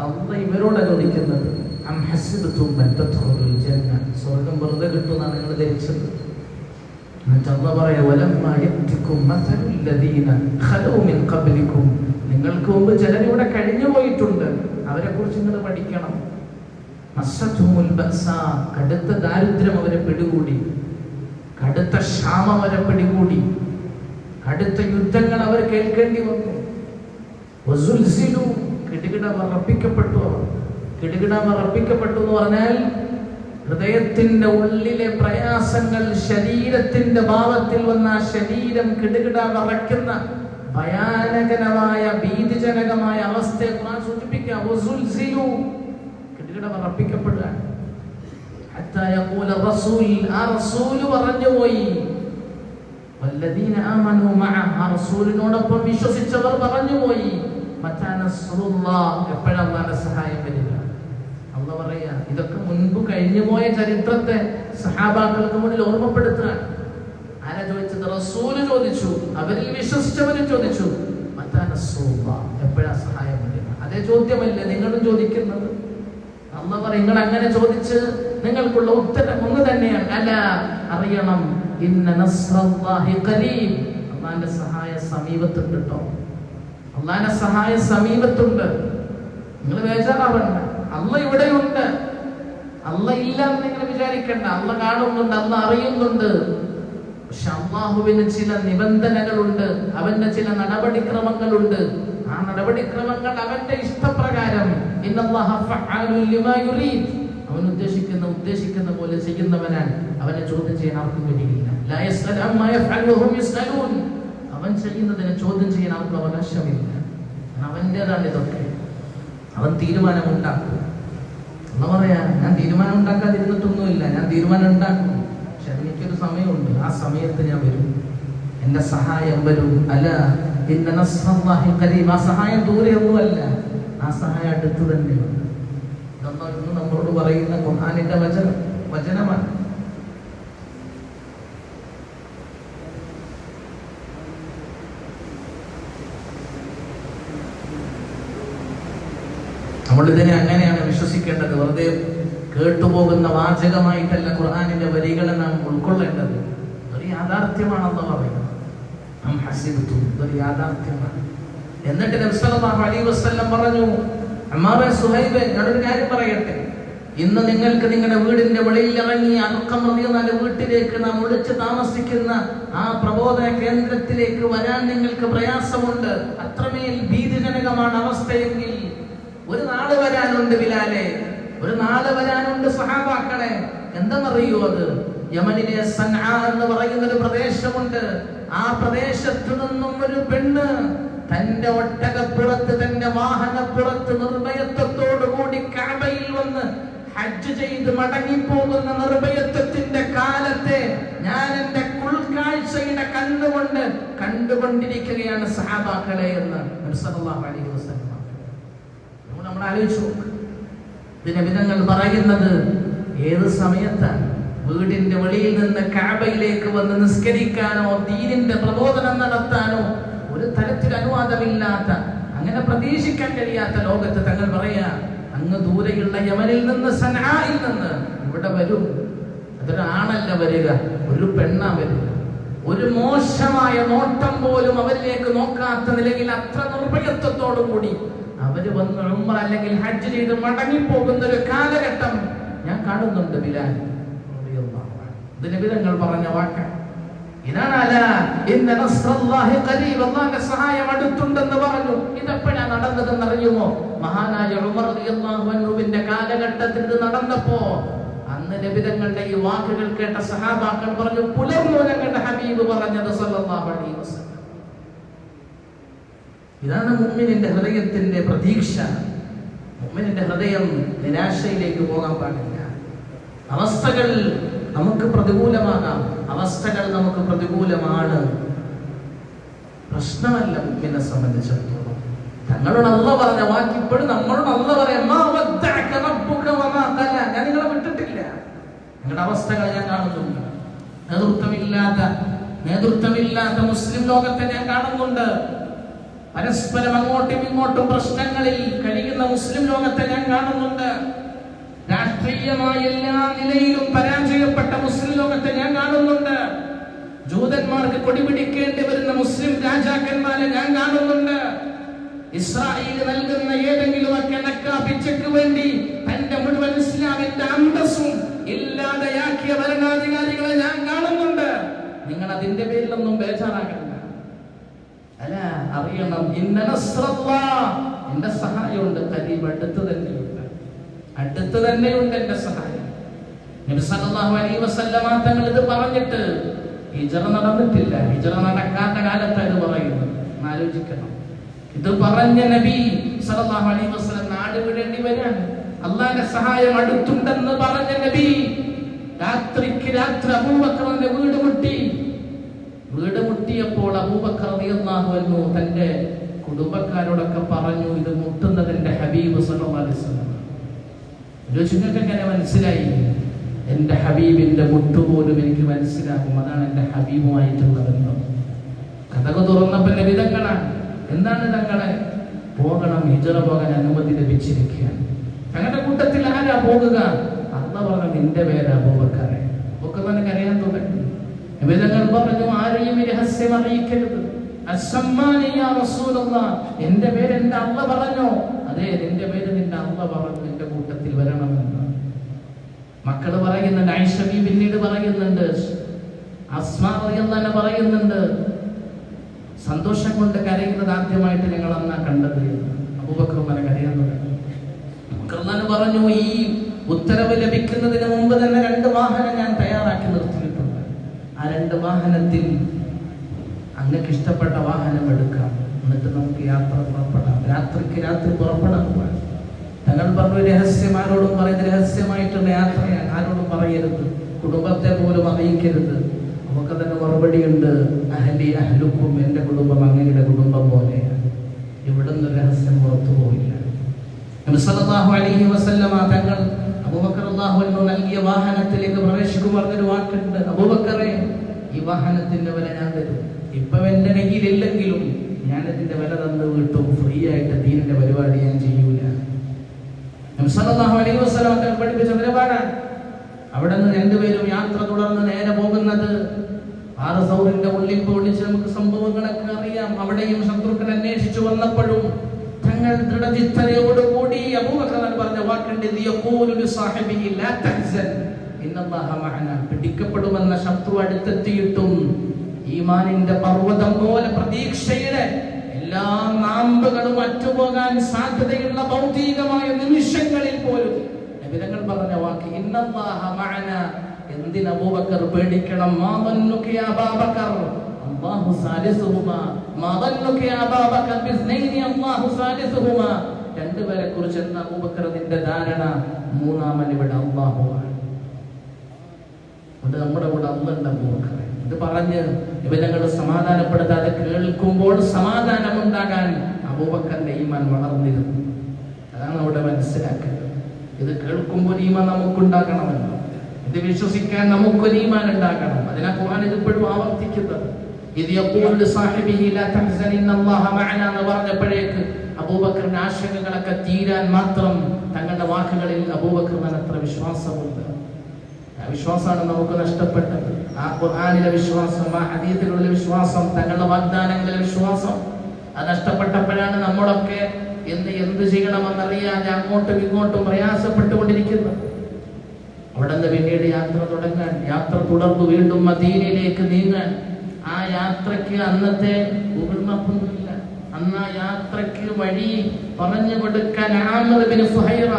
അല്ലാഹ് ഇവരോടാ ചോദിക്കുന്നത്. അം ഹസിബ്തും അൻ തദ്ഖുലുൽ ജന്ന. സ്വർഗ്ഗം വെറുതെ കിട്ടുമെന്നാണ് നിങ്ങൾ ധരിച്ചത്? എന്നിട്ട് അല്ലാഹ് പറയാ, വലമ്മാ യഅതികും മസലുൽ ലദീന ഖലൂ മിൻ ഖബ്ലികും. നിങ്ങൾക്ക് മുമ്പ് ചിലർ ഇവിടെ കഴിഞ്ഞു പോയിട്ടുണ്ട്, അവരെ കുറിച്ച് നിങ്ങൾ പഠിക്കണം. മസ്സത്ഹുമുൽ ബഅസാ. കടുത്ത ദാരിദ്ര്യം അവരെ പിടികൂടി, കടുത്ത ക്ഷാമം അവരെ പിടികൂടി, അടുത്ത യുദ്ധങ്ങൾ അവർ കേൾക്കേണ്ടി വന്നു. കിടുകിട വിറപ്പിക്കപ്പെട്ടു. അവർ കിടുകിട വിറപ്പിക്കപ്പെട്ടു എന്ന് പറഞ്ഞാൽ ഹൃദയത്തിന്റെ ഉള്ളിലെ പ്രയാസങ്ങൾ ശരീരത്തിന്റെ ഭാവത്തിൽ വന്ന ശരീരം കിടുകിട വിറയ്ക്കുന്ന ഭയാനകരമായ ഭീതിജനകമായ അവസ്ഥയെ ഖുർആൻ സൂചിപ്പിക്കുക. കിടുകിട വിറപ്പിക്കപ്പെടുകയാണ്. ആ റസൂൽ പറഞ്ഞുപോയി, വല്ലദീന ആമനൂ മഅ, ആ റസൂലിനോടൊപ്പം വിശ്വസിച്ചവർ പറഞ്ഞുപോയി, മതാ നസ്റുല്ലാഹ്, എപ്പോഴാണ് അല്ലാഹുവിന്റെ സഹായം വരിക? അല്ലാഹു പറയാ, ഇതൊക്കെ മുൻപ് കഴിഞ്ഞുപോയ ചരിത്രത്തെ സഹാബാക്കൾക്ക് മുന്നിൽ ഓർമ്മപ്പെടുത്തുകയാണ്. ആരാ ചോദിച്ചത്? റസൂല് ചോദിച്ചു, അവരിൽ വിശ്വസിച്ചവരും ചോദിച്ചു, മതാ നസ്റുല്ലാഹ്, എപ്പോഴാ സഹായം വരിക? അതേ ചോദ്യമല്ലേ നിങ്ങളും ചോദിക്കുന്നത്? അല്ലാഹു പറയും, നിങ്ങൾ അങ്ങനെ ചോദിച്ച് നിങ്ങൾക്കുള്ള ഉത്തരം ഒന്ന് തന്നെയാണ്. അല്ല, അറിയണം, ഇന്ന നസ്റല്ലാഹി ഖരീബ്, അല്ലാഹുവിന്റെ സഹായം സമീപത്തുണ്ട് കേട്ടോ. അല്ലാഹുവിന്റെ സഹായം സമീപത്തുണ്ട്. നിങ്ങൾ ബേജാറാവണ്ട, അല്ലാഹ് ഇവിടെയുണ്ട്. അല്ലാഹ് ഇല്ല എന്ന് നിങ്ങൾ വിചാരിക്കണ്ട. അല്ലാഹ് കാണുന്നുണ്ട്, അല്ലാഹ് അറിയുന്നുണ്ട്. പക്ഷെ അല്ലാഹുവിന് ചില നിബന്ധനകളുണ്ട്, അവന്റെ ചില നടപടിക്രമങ്ങളുണ്ട്. ആ നടപടിക്രമങ്ങൾ അവന്റെ ഇഷ്ടപ്രകാരം. ഇന്നല്ലാഹ ഫഅലുൻ ലിമാ യുരീദ്, അവൻ ഉദ്ദേശിക്കുന്ന പോലെ ചെയ്യുന്നവനാണ്. അവനെ ചോദ്യം ചെയ്യാൻ ആർക്കും കഴിയില്ല. ലാ യസ്അൽ അമ്മാ യഫഅലു വഹും യസ്അലൂൻ, അവൻ ചെയ്യുന്നതിനെ ചോദ്യം ചെയ്യാൻ ആർക്കും അവകാശമില്ല. അവൻ്റെതാണ് ഇതൊക്കെ. അവൻ തീരുമാനമുണ്ടാക്കും. എന്ന് പറയാ, ഞാൻ തീരുമാനം ഉണ്ടാക്കാതിരുന്നിട്ടൊന്നുമില്ല, ഞാൻ തീരുമാനം ഉണ്ടാക്കും. പക്ഷെ എനിക്കൊരു സമയമുണ്ട്, ആ സമയത്ത് ഞാൻ വരും, എന്റെ സഹായം വരും. അല്ല, ഇന്ന നസ്റല്ലാഹി ഖരീബ്, ആ സഹായം ദൂരെയൊന്നുമല്ല, ആ സഹായം അടുത്ത് തന്നെയുണ്ട്. ഇതൊന്നും നമ്മളോട് പറയുന്ന ഖുർആനിന്റെ വചനമാണ്. നമ്മളിതിനെ അങ്ങനെയാണ് വിശ്വസിക്കേണ്ടത്. വെറുതെ കേട്ടുപോകുന്ന വാചകമായിട്ടല്ല ഖുർആനിന്റെ വരികളെ നാം ഉൾക്കൊള്ളേണ്ടത്. ഒരു യാഥാർത്ഥ്യമാണെന്ന് പറയുന്നത്. ഇതൊരു യാഥാർത്ഥ്യമാണ്. എന്നിട്ട് നബി സല്ലല്ലാഹു അലൈഹി വസല്ലം പറഞ്ഞു, അമ്മാബേ സുഹൈബേ, ഞാനൊരു കാര്യം പറയട്ടെ. ഇന്ന് നിങ്ങൾക്ക് നിങ്ങളുടെ വീടിന്റെ വെളിയിൽ ഇറങ്ങി അർഖം റളിയല്ലാഹു വീട്ടിലേക്ക് നാം ഒളിച്ചു താമസിക്കുന്ന ആ പ്രബോധന കേന്ദ്രത്തിലേക്ക് വരാൻ നിങ്ങൾക്ക് പ്രയാസമുണ്ട്. അത്രമേൽ ഭീതിജനകമാണ് അവസ്ഥയെങ്കിൽ ഒരു നാട് വരാനുണ്ട് ബിലാലെ, ഒരു നാട് വരാനുണ്ട് സഹാബാക്കളെ. എന്തെന്നറിയോ? അത് യമനിലെ സൻആ എന്ന് പറയുന്ന ഒരു പ്രദേശമുണ്ട്. ആ പ്രദേശത്തു നിന്നും ഒരു പെണ്ണ് തന്റെ ഒട്ടകപ്പുറത്ത്, തന്റെ വാഹനപ്പുറത്ത് നിർഭയത്വത്തോടുകൂടി കഅബയിൽ വന്ന് ഹജ്ജ് ചെയ്ത് മടങ്ങിപ്പോകുന്ന നിർഭയത്വത്തിന്റെ കാലത്തെ ഞാൻ എന്റെ കുൾക്കാഴ്ചയുടെ കണ്ണുകൊണ്ട് കണ്ടുകൊണ്ടിരിക്കുകയാണ് സഹാബാക്കളെ എന്ന് നബി സല്ലല്ലാഹു അലൈഹി വസല്ലം. നമ്മൾ ആലോചിച്ചു നോക്ക്. ഇതിന്റെ വിധങ്ങൾ പറയുന്നത് ഏത് സമയത്താണ്? വീടിന്റെ വെളിയിൽ നിന്ന് കഅബയിലേക്ക് വന്ന് നിസ്കരിക്കാനോ ദീനിന്റെ പ്രബോധനം നടത്താനോ ഒരു തരത്തിൽ അനുവാദമില്ലാത്ത, അങ്ങനെ പ്രതീക്ഷിക്കാൻ കഴിയാത്ത ലോകത്ത് തങ്ങൾ പറയാ, അങ്ങ് ദൂരെയുള്ള യമനിൽ നിന്ന്, സൻആയിൽ നിന്ന് ഇവിടെ വരും. അതൊരാണല്ല വരിക, ഒരു പെണ്ണാ വരിക. ഒരു മോശമായ നോട്ടം പോലും അവരിലേക്ക് നോക്കാത്ത നിലയിൽ അത്ര നിർഭയത്വത്തോടു കൂടി അവര് വന്ന് ഉംറ അല്ലെങ്കിൽ ഹജ്ജ് ചെയ്ത് മടങ്ങിപ്പോകുന്ന ഒരു കാലഘട്ടം ഞാൻ കാണുന്നുണ്ട്. ബിലാൽ ഇത് നബിതങ്ങൾ പറഞ്ഞ വാക്കാണ്. ഇതാണ് ഇന്ന നസ്റല്ലാഹി ഖരീബ്, അല്ലാഹുവിന്റെ സഹായം അടുത്തുണ്ടെന്ന് പറഞ്ഞു. ഇതെപ്പോഴാണ് നടന്നതെന്ന് അറിയുമോ? മഹാനായ ഉമർ റളിയല്ലാഹു അൻഹുവിന്റെ കാലഘട്ടത്തിൽ ഇത് നടന്നപ്പോ അന്ന് നബിതങ്ങളുടെ ഈ വാക്കുകൾ കേട്ട സഹാബാക്കൾ പറഞ്ഞു, പുലർന്നു ഞങ്ങളുടെ ഹബീബ് പറഞ്ഞത് സല്ലല്ലാഹു അലൈഹി വസല്ലം. ഇതാണ് മുഅ്മിനിന്റെ ഹൃദയത്തിന്റെ പ്രതീക്ഷ. മുഅ്മിനിന്റെ ഹൃദയം നിരാശയിലേക്ക് പോകാൻ പാടില്ല. അവസ്ഥകൾ നമുക്ക് പ്രതികൂലമാകാം, അവസ്ഥകൾ നമുക്ക് പ്രതികൂലമാണ്, പ്രശ്നമല്ല. മുഅ്മിനെ സംബന്ധിച്ചിടത്തോളം തങ്ങളോട് അല്ലാഹ് പറഞ്ഞ വാക്ക് ഇപ്പോഴും നമ്മളോട് അല്ലാഹ് പറയാം, മാ വദ്ദഅക റബ്ബുക വമാ ഖല, ഞാൻ നിങ്ങളെ വിട്ടിട്ടില്ല. നിങ്ങളുടെ അവസ്ഥകൾ ഞാൻ കാണുന്നുണ്ട്. നേതൃത്വമില്ലാത്ത മുസ്ലിം ലോകത്തെ ഞാൻ കാണുന്നുണ്ട്. പരസ്പരം അങ്ങോട്ടും ഇങ്ങോട്ടും പ്രശ്നങ്ങളിൽ കഴിയുന്ന മുസ്ലിം ലോകത്തെ ഞാൻ കാണുന്നുണ്ട്. രാഷ്ട്രീയമായ എല്ലാ നിലയിലും പരാജയപ്പെട്ട മുസ്ലിം ലോകത്തെ ഞാൻ കാണുന്നുണ്ട്. ജൂതന്മാർക്ക് കൊടിപിടിക്കേണ്ടി വരുന്ന മുസ്ലിം രാജാക്കന്മാരെ ഞാൻ കാണുന്നുണ്ട്. ഇസ്രായേൽ നൽകുന്ന ഏതെങ്കിലും പിച്ചയ്ക്ക് വേണ്ടി തന്റെ മുഴുവൻ ഇസ്ലാമിന്റെ അന്തസ്സും ഇല്ലാതെയാക്കിയ ഭരണാധികാരികളെ ഞാൻ കാണുന്നുണ്ട്. നിങ്ങൾ അതിന്റെ പേരിലൊന്നും ബേജാറാകണ്ട. അല്ല, അറിയണം, ഇന്ന നസ്റല്ലാഹ്, എന്റെ സഹായമുണ്ട്, ഖരീബ്, അടുത്ത് തന്നെയുണ്ട്, അടുത്ത് തന്നെയുണ്ട് എന്റെ സഹായം. നബി സല്ലല്ലാഹു അലൈഹി വസല്ലമ തങ്ങൾ ഇത് പറഞ്ഞിട്ട് ഹിജ്റ നടന്നിട്ടില്ല. ഹിജ്റ നടക്കാത്ത കാലത്താണ് ഇത് പറയുന്നത്. ആലോചിക്കണം. ഇത് പറഞ്ഞ നബി സല്ലല്ലാഹു അലൈഹി വസല്ലം നാട് വിടേണ്ടി വരാണ്. അള്ളാഹുവിന്റെ സഹായം അടുത്തുണ്ടെന്ന് പറഞ്ഞ നബി രാത്രിക്ക് രാത്രി അബൂബക്കറിന്റെ വീട് മുട്ടിയപ്പോൾ അബൂബക്കർ റളിയല്ലാഹു അൻഹു തന്റെ കുടുംബക്കാരോടൊക്കെ പറഞ്ഞു, ഇത് മുട്ടുന്നതിന്റെ ഹബീബ് സല്ലല്ലാഹു അലൈഹി വസല്ലം. നിങ്ങൾക്ക് എങ്ങനെ മനസ്സിലായി? എന്റെ ഹബീബിന്റെ മുട്ടുപോലും എനിക്ക് മനസ്സിലാകും. അതാണ് എന്റെ ഹബീബുമായിട്ടുള്ള ബന്ധം. കഥകൾ തുറന്നപ്പോൾ നബി തങ്ങളാണ്. എന്താണ് തങ്ങളെ? പോകണം, ഹിജ്റ പോകാൻ അനുമതി ലഭിച്ചിരിക്കുകയാണ്. തങ്ങളുടെ കൂട്ടത്തിൽ ആരാ പോകുക? അല്ലാഹു പറഞ്ഞു, നിന്റെ പേര് അബൂബക്കറെ. ഒക്കെ തന്നെ കരയാൻ തുടങ്ങി. നബി തങ്ങൾ പറഞ്ഞു, ആരെയും രഹസ്യം അറിയിക്കരുത്. അസ്സമ്മാനി യാ റസൂലല്ലാഹ്, എന്റെ പേര് എന്റെ അല്ലാഹ് പറഞ്ഞോ? അതെ, നിന്റെ പേര് നിന്റെ അല്ലാഹ് പറഞ്ഞു നിന്റെ കൂട്ടത്തിൽ വരണമെന്ന്. മക്കള് പറയുന്നുണ്ട്, ആയിഷ ബീവി പിന്നീട് പറയുന്നുണ്ട്, അസ്മാ റളിയല്ലാഹു അൻഹ പറയുന്നുണ്ട്, സന്തോഷം കൊണ്ട് കരയുന്നത് ആദ്യമായിട്ട് ഞങ്ങൾ അന്നാ കണ്ടത്. അബൂബക്കർ ഉമർ കരയാൻ തുടങ്ങി. പറഞ്ഞു, ഈ ഉത്തരവ് ലഭിക്കുന്നതിന് മുമ്പ് തന്നെ 2 വാഹനം ഞാൻ തയ്യാറാക്കി നിർത്തിയിട്ടുണ്ട്. ആ 2 വാഹനത്തിൽ അങ്ങക്ക് ഇഷ്ടപ്പെട്ട വാഹനം എടുക്കാം, എന്നിട്ട് നമുക്ക് യാത്ര പുറപ്പെടാം. രാത്രിക്ക് രാത്രി പുറപ്പെടാൻ പോകാൻ തങ്ങൾ പറഞ്ഞു, രഹസ്യം ആരോടും പറയുന്നത്, രഹസ്യമായിട്ടുള്ള യാത്രയാണ്, ആരോടും പറയരുത്, കുടുംബത്തെ പോലും അറിയിക്കരുത്. നമുക്ക് തന്നെ മറുപടിയുണ്ട്, അഹ്ലി അഹ്ലുക്കും, എന്റെ കുടുംബം അങ്ങയുടെ കുടുംബം പോലെയാണ്, ഇവിടുന്ന് രഹസ്യം പുറത്തു പോയില്ല. നബി സല്ലല്ലാഹു അലൈഹി വസല്ലമ തങ്ങൾ അബൂബക്കർ റളിയല്ലാഹു അൻഹു നൽകിയ വാഹനത്തിലേക്ക് പ്രവേശിക്കുമ്പോൾ പറഞ്ഞൊരു വാക്കുണ്ട്, അബൂബക്കറെ, ഈ വാഹനത്തിന്റെ വില ഞാൻ തരും. ഇപ്പൊ എന്റെ കയ്യിലില്ലെങ്കിലും ഞാൻ ഇതിന്റെ വില തന്നു കിട്ടും. ഫ്രീ ആയിട്ട് ദീനിന്റെ പരിപാടി ഞാൻ ചെയ്യൂല. നബി സല്ലല്ലാഹു അലൈഹി വസല്ലമ തങ്ങൾ പഠിപ്പിച്ച നിലപാടാണ്. അവിടെ നിന്ന് 2 പേരും യാത്ര തുടർന്ന് നേരെ പോകുന്നത് ആറസൗറിന്റെ ഉള്ളിൽ പൊളിച്ച് നമുക്ക് സംഭവങ്ങളൊക്കെ അറിയാം. അവിടെയും ശത്രുക്കൾ അന്വേഷിച്ചു വന്നപ്പോഴും തങ്ങൾ ദൃഢചിത്തതയോടുകൂടി അബൂബക്കർ പറഞ്ഞ വാക്കുണ്ട്, പിടിക്കപ്പെടുമെന്ന ശത്രു അടുത്തെത്തിയിട്ടും ഈമാനിന്റെ പർവ്വതം പോലെ പ്രതീക്ഷയുടെ എല്ലാ നാമ്പുകളും അറ്റുപോകാൻ സാധ്യതയുള്ള ഭൗതികമായ നിമിഷങ്ങളിൽ പോലും നബിതങ്ങൾ പറഞ്ഞ വാക്ക്, ഇന്നല്ലാഹ മഅന. എന്തിന് അബൂബക്കർ പേടിക്കണം? മാ ദന്നുക യാ അബൂബക്കർ അല്ലാഹു സാലിസുഹുമാ, മാ ദന്നുക യാ അബൂബക്കർ ബിസ്നൈനി അല്ലാഹു സാലിസുഹുമാ. 2 പേരെ കുറിച്ച് എന്താ അബൂബക്കർ നിന്റെ ധാരണ? മൂന്നാമൻ ഇവിടെ അല്ലാഹുവാണ്. അത് നമ്മുടെ കൂടെ അല്ലാഹുണ്ട് അബൂബക്കർ. ഇത് പറഞ്ഞ് നബിതങ്ങൾ സമാധാനപ്പെടുത്താതെ കേൾക്കുമ്പോൾ സമാധാനമുണ്ടാകാൻ അബൂബക്കറിന്റെ ഈമാൻ വളർന്നിരുന്നു. അതാണ് അവിടെ മനസ്സിലാക്കുന്നത്. ഇത് കേൾക്കുമ്പോൾ ഈമാൻ നമുക്കുണ്ടാകണമല്ലോ, ഇത് വിശ്വസിക്കാൻ നമുക്കൊരു ഈമാൻ ഉണ്ടാകണം. അതിനാ ഖുർആൻ ഇപ്പോഴും ആവർത്തിക്കുന്നത്. ഇത് യഖൂലു സാഹിബിഹി ലാ തഹ്സൻ ഇന്നല്ലാഹ മഅനാ എന്ന് പറഞ്ഞപ്പോഴേക്ക് അബൂബക്കറിന്റെ ആശങ്കകളൊക്കെ തീരാൻ മാത്രം തങ്ങളുടെ വാക്കുകളിൽ അബൂബക്കറിന് അത്ര വിശ്വാസമുണ്ട്. ആ വിശ്വാസമാണ് നമുക്ക് നഷ്ടപ്പെട്ടത്. ആ ഖുർആനിലെ വിശ്വാസം, ആ ഹദീസിലുള്ള വിശ്വാസം, തങ്ങളുടെ വാഗ്ദാനങ്ങളിലെ വിശ്വാസം അത് നഷ്ടപ്പെട്ടപ്പോഴാണ് നമ്മളൊക്കെ എന്ത് ചെയ്യണമെന്നറിയാതെ അങ്ങോട്ടും ഇങ്ങോട്ടും പ്രയാസപ്പെട്ടുകൊണ്ടിരിക്കുന്നത്. അവിടെ നിന്ന് പിന്നീട് യാത്ര തുടങ്ങാൻ, യാത്ര തുടർന്ന് വീണ്ടും മദീനയിലേക്ക് നീങ്ങാൻ. ആ യാത്രക്ക് അന്നത്തെ ഗൂഗിൾ മാപ്പൊന്നുമില്ല. അന്ന് ആ യാത്രക്ക് വഴി പറഞ്ഞു കൊടുക്കാൻ ആമിർ ബിൻ ഫുഹൈറ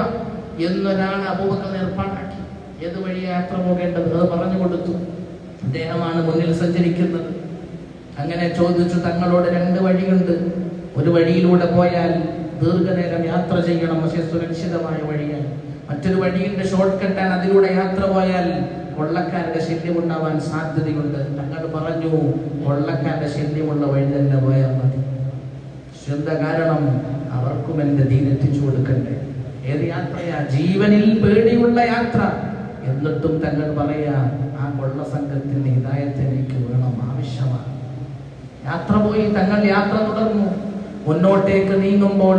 എന്നൊരാൾ അബൂബക്കർ ഏർപ്പാടാക്കി. ഏത് വഴി യാത്ര പോകേണ്ടത് അത് പറഞ്ഞു കൊടുത്തു. അദ്ദേഹമാണ് മുന്നിൽ സഞ്ചരിക്കുന്നത്. അങ്ങനെ ചോദിച്ചു, തങ്ങളോട് 2 വഴിയുണ്ട്. ഒരു വഴിയിലൂടെ പോയാൽ ദീർഘനേരം യാത്ര ചെയ്യണം, പക്ഷേ സുരക്ഷിതമായ വഴിയാണ്. മറ്റൊരു വഴിയുടെ ഷോർട്ട് കട്ടാണ്, അതിലൂടെ യാത്ര പോയാൽ കൊള്ളക്കാരുടെ ശല്യമുണ്ടാവാൻ സാധ്യതയുണ്ട്. തങ്ങൾ പറഞ്ഞു, കൊള്ളക്കാരുടെ ശല്യമുള്ള വഴി തന്നെ പോയാൽ മതി. എന്താ കാരണം? അവർക്കും എന്റെ ദീൻ എത്തിച്ചു കൊടുക്കണ്ടേ. ഏത് യാത്രയാ? ജീവനിൽ പേടിയുള്ള യാത്ര. എന്നിട്ടും തങ്ങൾ പറയാ, ആ കൊള്ള സംഘത്തിന്റെ ഹിദായത്ത് എനിക്ക് വേണം, ആവശ്യമാണ്. യാത്ര പോയി. തങ്ങൾ യാത്ര തുടർന്നു. മുന്നോട്ടേക്ക് നീങ്ങുമ്പോൾ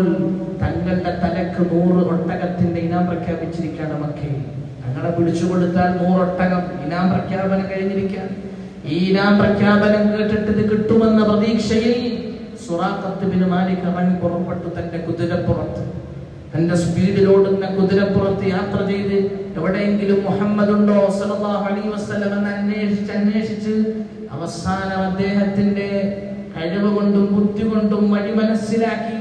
തങ്ങളുടെ തലക്ക് 100 ഒട്ടകത്തിന്റെ ഇനാം പ്രഖ്യാപിച്ചിരിക്കുകയാണ് മക്കയിൽ. തങ്ങളെ പിടിച്ചു കൊടുത്താൽ 100 ഒട്ടകം ഇനാം പ്രഖ്യാപനം കഴിഞ്ഞിരിക്കുകയാണ്. ഈ ഇനാം പ്രഖ്യാപനം കേട്ടിട്ട് ഇത് കിട്ടുമെന്ന പ്രതീക്ഷയിൽ സുറാഖത്ത് ബിൻ മാലിക് ഇറങ്ങി പുറപ്പെട്ടു. തന്റെ കുതിരപ്പുറത്ത്, തന്റെ സ്പീഡിലോടുന്ന കുതിരപ്പുറത്ത് യാത്ര ചെയ്ത് എവിടെയെങ്കിലും മുഹമ്മദ് ഉണ്ടോ സല്ലല്ലാഹു അലൈഹി വസല്ലം എന്ന് അന്വേഷിച്ച് അവസാനം അദ്ദേഹത്തിന്റെ കഴിവ് കഴിവ് കൊണ്ടും ബുദ്ധി കൊണ്ടും വഴി മനസ്സിലാക്കി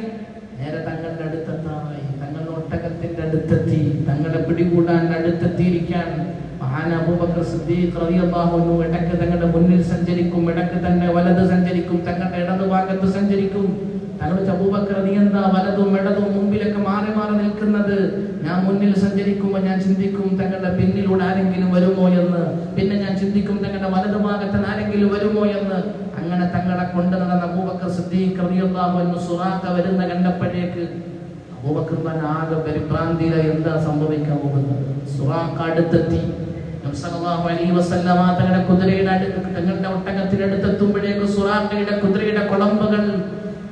നേരെ തങ്ങളുടെ അടുത്തെത്താറായി. തങ്ങളുടെ ഒട്ടകത്തിന്റെ അടുത്തെത്തി. തങ്ങളെ പിടികൂടാൻ അടുത്തെത്തിയിരിക്കാൻ മഹാൻ അബൂബക്കർ സിദ്ദീഖ് റളിയല്ലാഹു അൻഹു ഇടയ്ക്ക് തങ്ങളുടെ മുന്നിൽ സഞ്ചരിക്കും, ഇടയ്ക്ക് തന്നെ വലത് സഞ്ചരിക്കും, തങ്ങളുടെ ഇടതുഭാഗത്ത് സഞ്ചരിക്കും. തങ്ങളുടെ അബൂബക്കർ നീ എന്താ വലതും ഇടതും മുമ്പിലൊക്കെ മാറി മാറി നിൽക്കുന്നത്? ഞാൻ മുന്നിൽ സഞ്ചരിക്കുമ്പോൾ ഞാൻ ചിന്തിക്കും തങ്ങളുടെ പിന്നിലൂടെ ആരെങ്കിലും വരുമോ എന്ന്, പിന്നെ ഞാൻ ചിന്തിക്കും തങ്ങളുടെ വലതുഭാഗത്ത് ആരെങ്കിലും വരുമോ എന്ന്. അങ്ങനെ തങ്ങളെ കൊണ്ട് നടന്ന അബൂബക്കർ സിദ്ദീഖ് റളിയല്ലാഹു അൻഹു സുറാഖ വരുന്ന കണ്ടപ്പോഴേക്ക് അബൂബക്കർ ആകെ പരിഭ്രാന്തിയിലായി. എന്താ സംഭവിക്കാൻ പോകുന്നത്? സുറാഖ അടുത്തെത്തി. നബി സല്ലല്ലാഹു അലൈഹി വസല്ലമ തങ്ങളുടെ കുതിരയുടെ അടുത്ത്, തങ്ങളുടെ ഒട്ടകത്തിന്റെ അടുത്തെത്തുമ്പോഴേക്ക് സുറാഖയുടെ കുതിരയുടെ കുളമ്പുകൾ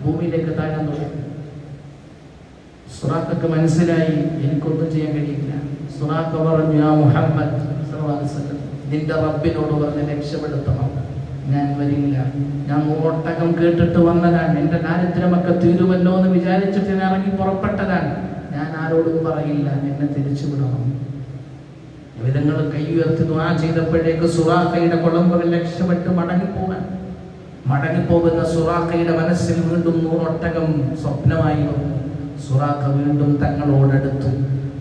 ഭൂമിയിലേക്ക് താഴാൻ തുടങ്ങി. സുറാഖക്ക് മനസ്സിലായി എനിക്കൊന്നും ചെയ്യാൻ കഴിയില്ല. സുറാഖ പറഞ്ഞു, യാ മുഹമ്മദ് സല്ലല്ലാഹു അലൈഹി വസല്ലം, നിന്റെ റബ്ബിനോട് പറഞ്ഞ് രക്ഷപ്പെടുത്തണം. ഞാൻ വരില്ല. ഞാൻ ഒട്ടകം കേട്ടിട്ട് വന്നതാണ്. എന്റെ ദാരിദ്ര്യമൊക്കെ തീരുമല്ലോ എന്ന് വിചാരിച്ചിട്ട് ഞാൻ ഇറങ്ങി പുറപ്പെട്ടതാണ്. ഞാൻ ആരോടും പറയില്ല. എന്നെ തിരിച്ചു വിടണം. വിധങ്ങൾ കൈ ഉയർത്തി ദുആ ചെയ്തപ്പോഴേക്ക് സുറാഖയുടെ കുളമ്പുകൾ രക്ഷപ്പെട്ട് മടങ്ങിപ്പോകുന്ന സുറാഖയുടെ മനസ്സിൽ വീണ്ടും 100 ഒട്ടകം സ്വപ്നമായി വന്നു. സുറാഖ വീണ്ടും തങ്ങളോടടുത്തു.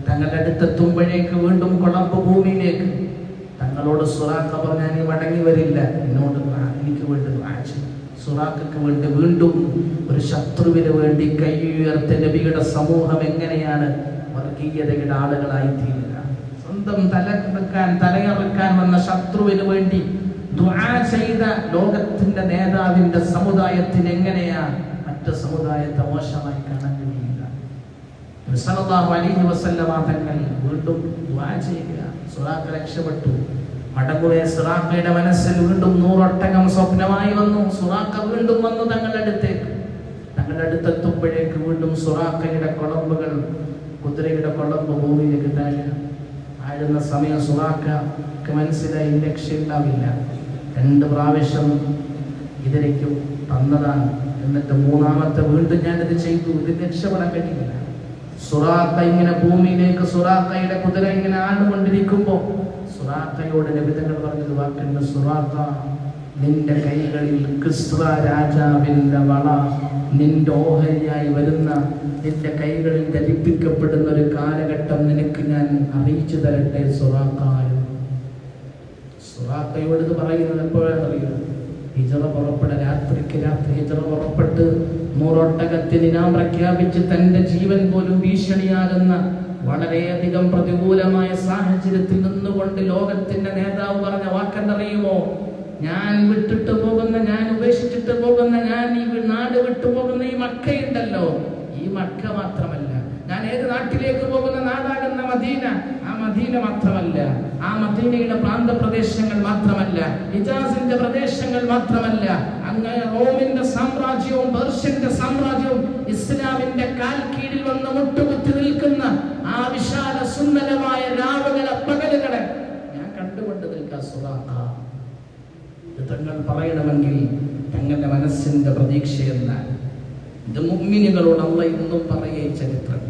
തങ്ങളുടെ അടുത്തെത്തുമ്പോഴേക്ക് വീണ്ടും കുളമ്പ് ഭൂമിയിലേക്ക്. തങ്ങളോട് സുറാഖ പറഞ്ഞാൽ നീ മടങ്ങി വരില്ല, എന്നോട് എനിക്ക് വേണ്ടി സുറാഖക്ക് വേണ്ടി വീണ്ടും ഒരു ശത്രുവിന് വേണ്ടി കൈ ഉയർത്തി നബിയുടെ സമൂഹം എങ്ങനെയാണ് വർഗീയതയുടെ ആളുകളായി തീരുക? സ്വന്തം തലയിറക്കാൻ വന്ന ശത്രുവിന് വേണ്ടി ദുആ ചെയ്ത ലോകത്തിന്റെ നേതാവിന്റെ സമുദായത്തിന് എങ്ങനെയാ മറ്റ് സമുദായത്തെ മോശമായി കാണാൻ കഴിയുക? നബി സല്ലല്ലാഹു അലൈഹി വസല്ലമ തങ്ങൾ വീണ്ടും ദുആ ചെയ്യുക. സുറാഖ രക്ഷപ്പെട്ടു. മടങ്ങുവേ സുറാഖയുടെ മനസ്സിൽ വീണ്ടും 100 ഒട്ടകം സ്വപ്നമായി വന്നു. സുറാഖ വീണ്ടും വന്നു തങ്ങളുടെ അടുത്തേക്ക്. തങ്ങളുടെ അടുത്തെത്തുമ്പോഴേക്ക് വീണ്ടും സുറാഖയുടെ കുളമ്പുകൾ, കുതിരയുടെ കുളമ്പ് ഭൂമിയിലേക്ക് താഴുന്ന സമയം സുറാഖക്ക് മനസ്സിലായി രക്ഷയുണ്ടാവില്ല. 2 പ്രാവശ്യം ഇതിലേക്ക് തന്നതാണ്. എന്നിട്ട് 3ാമത്തെ വീണ്ടും ഞാനിത് ചെയ്തു. ഇത് രക്ഷപ്പെടാൻ കഴിയില്ല. സുറാഖ ഇങ്ങനെ ഭൂമിയിലേക്ക്, സുറാഖയുടെ കുതിര ഇങ്ങനെ ആടുകൊണ്ടിരിക്കുമ്പോ സുറാഖയോട് നബി തങ്ങൾ പറഞ്ഞത് വാക്കുണ്ട്, സുറാഖ നിന്റെ കൈകളിൽ കിസ്റ രാജാവിന്റെ വള, നിന്റെ ഓഹരിയായി വരുന്ന നിന്റെ കൈകളിൽ ധരിപ്പിക്കപ്പെടുന്ന ഒരു കാലഘട്ടം നിനക്ക് ഞാൻ അറിയിച്ചു തരട്ടെ സുറാഖ. സുറാഖയോട് ഇത് പറയുന്നത് എപ്പോഴാണെന്നറിയുമോ? ഹിജറ രാത്രി ഹിജറ പുറപ്പെട്ട് 100 ഒട്ടകത്തിന് ഇനാം പ്രഖ്യാപിച്ച് തന്റെ ജീവൻ പോലും ഭീഷണിയാകുന്ന വളരെയധികം പ്രതികൂലമായ സാഹചര്യത്തിൽ നിന്നുകൊണ്ട് ലോകത്തിന്റെ നേതാവ് പറഞ്ഞ വാക്കെന്തറിയുമോ? ഞാൻ വിട്ടിട്ട് പോകുന്ന, ഞാൻ ഉപേക്ഷിച്ചിട്ട് പോകുന്ന, ഞാൻ ഈ നാട് വിട്ടുപോകുന്ന ഈ മക്കയുണ്ടല്ലോ, ഈ മക്ക മാത്രമല്ല, ഞാൻ ഏത് നാട്ടിലേക്ക് പോകുന്ന നാടാകുന്ന മദീന, ആ മദീന മാത്രമല്ല, ആ മദീനയുടെ പ്രാന്തപ്രദേശങ്ങൾ മാത്രമല്ല, ഹിജാസിന്റെ പ്രദേശങ്ങൾ മാത്രമല്ല, അങ്ങനെ റോമിന്റെ സാമ്രാജ്യവും പേർഷ്യന്റെ സാമ്രാജ്യവും ഇസ്ലാമിന്റെ കാൽ കീഴിൽ വന്ന് മുട്ടുകുത്തി നിൽക്കുന്ന ആ വിശാല സുന്ദരമായ രാവുകളെ പകലുകളെ ഞാൻ കണ്ടുകൊണ്ട് നിൽക്കാം സുറാഖ. തങ്ങൾ പറയണമെങ്കിൽ തങ്ങളുടെ മനസ്സിന്റെ പ്രതീക്ഷയെന്ന ഇത് മുഅ്മിനുകളോട് അല്ലാഹ് ഇന്നും പറയേ ചരിത്രം.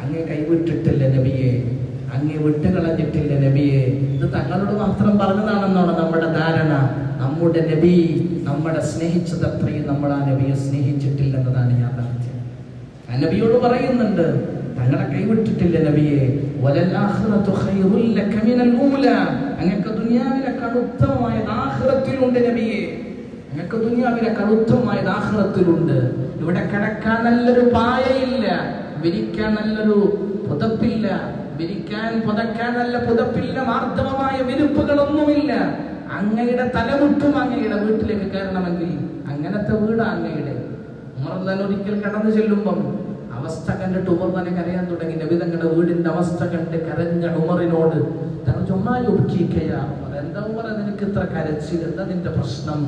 അങ്ങേ കൈവിട്ടിട്ടില്ല നബിയെ, അങ്ങേ വിട്ടുകളഞ്ഞിട്ടില്ല നബിയെ. ഇത് തങ്ങളോട് മാത്രം പറഞ്ഞതാണെന്നാണ് നമ്മുടെ ധാരണ. നമ്മുടെ നബി നമ്മളെ സ്നേഹിച്ചത് അത്രയും നമ്മൾ ആ നബിയെ സ്നേഹിച്ചിട്ടില്ലെന്നതാണ് യാഥാർത്ഥ്യം. ആ നബിയോട് പറയുന്നുണ്ട്, തങ്ങളെ കൈവിട്ടിട്ടില്ല നബിയെ. അങ്ങക്ക് ദുനിയാവിനേക്കാൾ ഉത്തമമായത് ആഖിറത്തിലുണ്ട് നബിയെ. അങ്ങക്ക് ദുനിയാവിനേക്കാൾ ഉത്തമമായത് ആഖിറത്തിലുണ്ട്. ഇവിടെ കിടക്കാൻ നല്ലൊരു പായയില്ല, വിരിക്കാൻ നല്ലൊരു പുതപ്പില്ല, വിരിക്കാൻ പുതക്കാൻ നല്ല പുതപ്പില്ല, മാർദ്ദവമായ വിരിപ്പുകളൊന്നുമില്ല. അങ്ങയുടെ തലമുട്ടും അങ്ങയുടെ വീട്ടിലേക്ക് കയറണമെങ്കിൽ അങ്ങനത്തെ വീട് അങ്ങയുടെ. ഉമർ തന്നെ ഒരിക്കൽ കടന്നു ചെല്ലുമ്പം അവസ്ഥ കണ്ടിട്ട് ഉമർ തന്നെ കരയാൻ തുടങ്ങി. നബി തങ്ങളുടെ വീടിന്റെ അവസ്ഥ കണ്ട് കരഞ്ഞ ഉമറിനോട് തങ്ങൾ എന്താ ഉമർ നിനക്ക് ഇത്ര കരച്ചിൽ, എന്താ നിന്റെ പ്രശ്നം?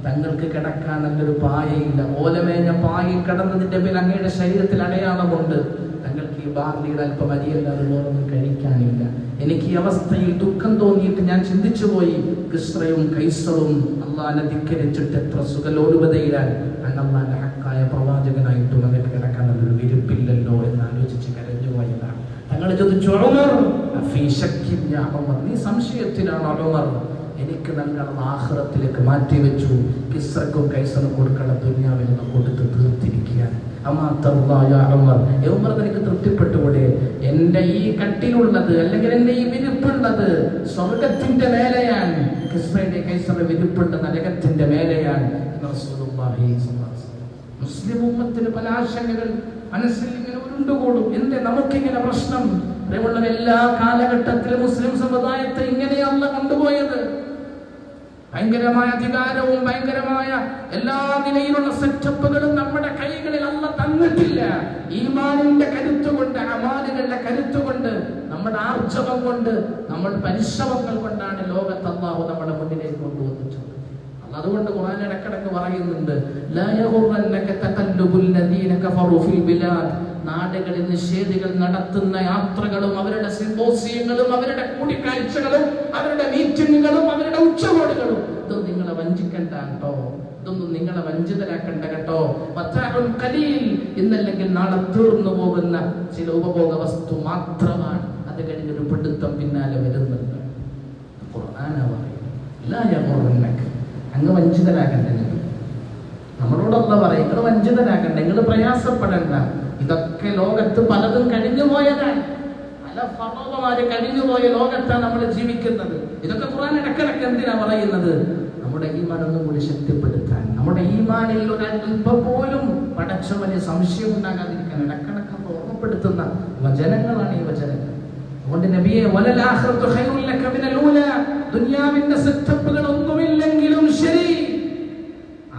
തങ്ങൾക്ക് കിടക്കാൻ നല്ലൊരു പായയില്ല, ഓലമേഞ്ഞ പായിൽ കിടന്നതിന്റെ പേരിൽ അങ്ങയുടെ ശരീരത്തിൽ അടയാളമുണ്ട്. തങ്ങൾക്ക് ഈ ബാർലിയുടെ അല്പം അരിയല്ലാതെ വേറൊന്നും കഴിക്കാനില്ല. എനിക്ക് ഈ അവസ്ഥയിൽ ദുഃഖം തോന്നിയിട്ട് ഞാൻ ചിന്തിച്ചു പോയി, കിസ്റയും കൈസറും അള്ളാഹനെ ധിക്കരിച്ചിട്ട് എത്ര സുഖലോലുപതയിലാൽ അന്നല്ലാന്റെ ഹക്കായ പ്രവാചകനായിട്ടും അങ്ങനെ കിടക്കാൻ നല്ലൊരു വിരിപ്പില്ലല്ലോ എന്ന് ആലോചിച്ച് കരഞ്ഞു പോയതാണ്. തങ്ങൾ ചോദിച്ചു, ഉമർ നീ സംശയത്തിലാണോ ഉമർ? എനിക്ക് നൽകണം ആഖിറത്തിലേക്ക് മാറ്റിവെച്ചു. കിസ്റക്കും കൈസറും കൊടുക്കണം ദുനിയാവിൽ നിന്ന് കൊടുത്ത് തീർത്തിരിക്കുകയാണ്. എനിക്ക് തൃപ്തിപ്പെട്ടുകൂടെ? എൻ്റെ ഈ കട്ടിലുള്ളത് അല്ലെങ്കിൽ എൻ്റെ ഈ വിരിപ്പുള്ളത് സ്വർഗത്തിന്റെ മേലെയാണ്. കിസ്റയുടെ കൈസറുടെ വിരിപ്പുണ്ട് നരകത്തിന്റെ മേലെയാണ്. മുസ്ലിം ഉമ്മത്തിന് പല ആശങ്കകൾ മനസ്സിൽ ഇങ്ങനെ ഉരുണ്ടുകൂടും. എന്തേ നമുക്കിങ്ങനെ പ്രശ്നം? എല്ലാ കാലഘട്ടത്തിലും മുസ്ലിം സമുദായത്തെ ഇങ്ങനെയല്ല കണ്ടുപോയത്. ഭയങ്കരമായ അധികാരവും ഭയങ്കരമായ എല്ലാ നിലയിലുള്ള സെറ്റപ്പുകളും നമ്മുടെ കൈകളിൽ അല്ല തന്നിട്ടില്ല. ഈമാനിന്റെ കരുത്തുകൊണ്ട്, അമാലുകളുടെ കരുത്തുകൊണ്ട്, നമ്മുടെ ആർജവം കൊണ്ട്, നമ്മുടെ പരിശ്രമങ്ങൾ കൊണ്ടാണ് ലോകത്ത് അല്ലാഹു നമ്മുടെ മുന്നിലേക്ക് കൊണ്ടുവന്നിട്ടുള്ളത്. അതുകൊണ്ട് ഖുർആൻ ഇടക്കിടക്ക് പറയുന്നുണ്ട്, ലാ യഗുറന്നക തഖല്ലുബുൽ ലദീന കഫറു ഫിൽ ബിലാദ്. നാടുകളിൽ നിഷേധികൾ നടത്തുന്ന യാത്രകളും അവരുടെ സിംബോസിയങ്ങളും അവരുടെ കൂടിക്കാഴ്ചകളും അവരുടെ മീറ്റിങ്ങുകളും അവരുടെ ഉച്ചകോടികളും ഇതൊന്നും നിങ്ങളെ വഞ്ചിക്കണ്ട കേട്ടോ, ഇതൊന്നും നിങ്ങളെ വഞ്ചിതരാക്കണ്ട കേട്ടോ. മത്താഉൻ ഖലീൽ, ഇന്നല്ലെങ്കിൽ നാളെ തീർന്നു പോകുന്ന ചില ഉപഭോഗ വസ്തു മാത്രമാണ്. അത് കഴിഞ്ഞൊരു പിടുത്തം പിന്നാലെ വരുന്നുണ്ട്. ഖുർആനാ പറയുന്നത്, ലാ യഗുറന്നക, അങ്ങ് വഞ്ചിതരാകണ്ട. നമ്മളോടല്ല പറയും, നിങ്ങൾ വഞ്ചിതരാകണ്ട, നിങ്ങൾ പ്രയാസപ്പെടണ്ട. ഇതൊക്കെ ലോകത്ത് പലതും കഴിഞ്ഞു പോയതാണ്. പല ഫറോവമാര് കഴിഞ്ഞുപോയ ലോകത്താണ് നമ്മൾ ജീവിക്കുന്നത്. ഇതൊക്കെ ഖുർആൻ ഇടക്കിടക്ക് എന്തിനാ പറയുന്നത്? നമ്മുടെ ഈമാൻ ഒന്നും കൂടി ശക്തിപ്പെടുത്താൻ, നമ്മുടെ ഈമാനിൽ ഒരല്പം പോലും പടച്ചവന് സംശയം ഉണ്ടാകാതിരിക്കാൻ ഇടക്കിടക്ക് ഓർമ്മപ്പെടുത്തുന്ന വചനങ്ങളാണ് ഈ വചനങ്ങൾ. അതുകൊണ്ട് നബിയെ, വലൽ ആഖിറതു ഖൈറുൽ ലക മിനൽ ഊല, ദുനിയാവിന്റെ സെറ്റപ്പുകൾ ഒന്നുമില്ലെങ്കിലും ശരി,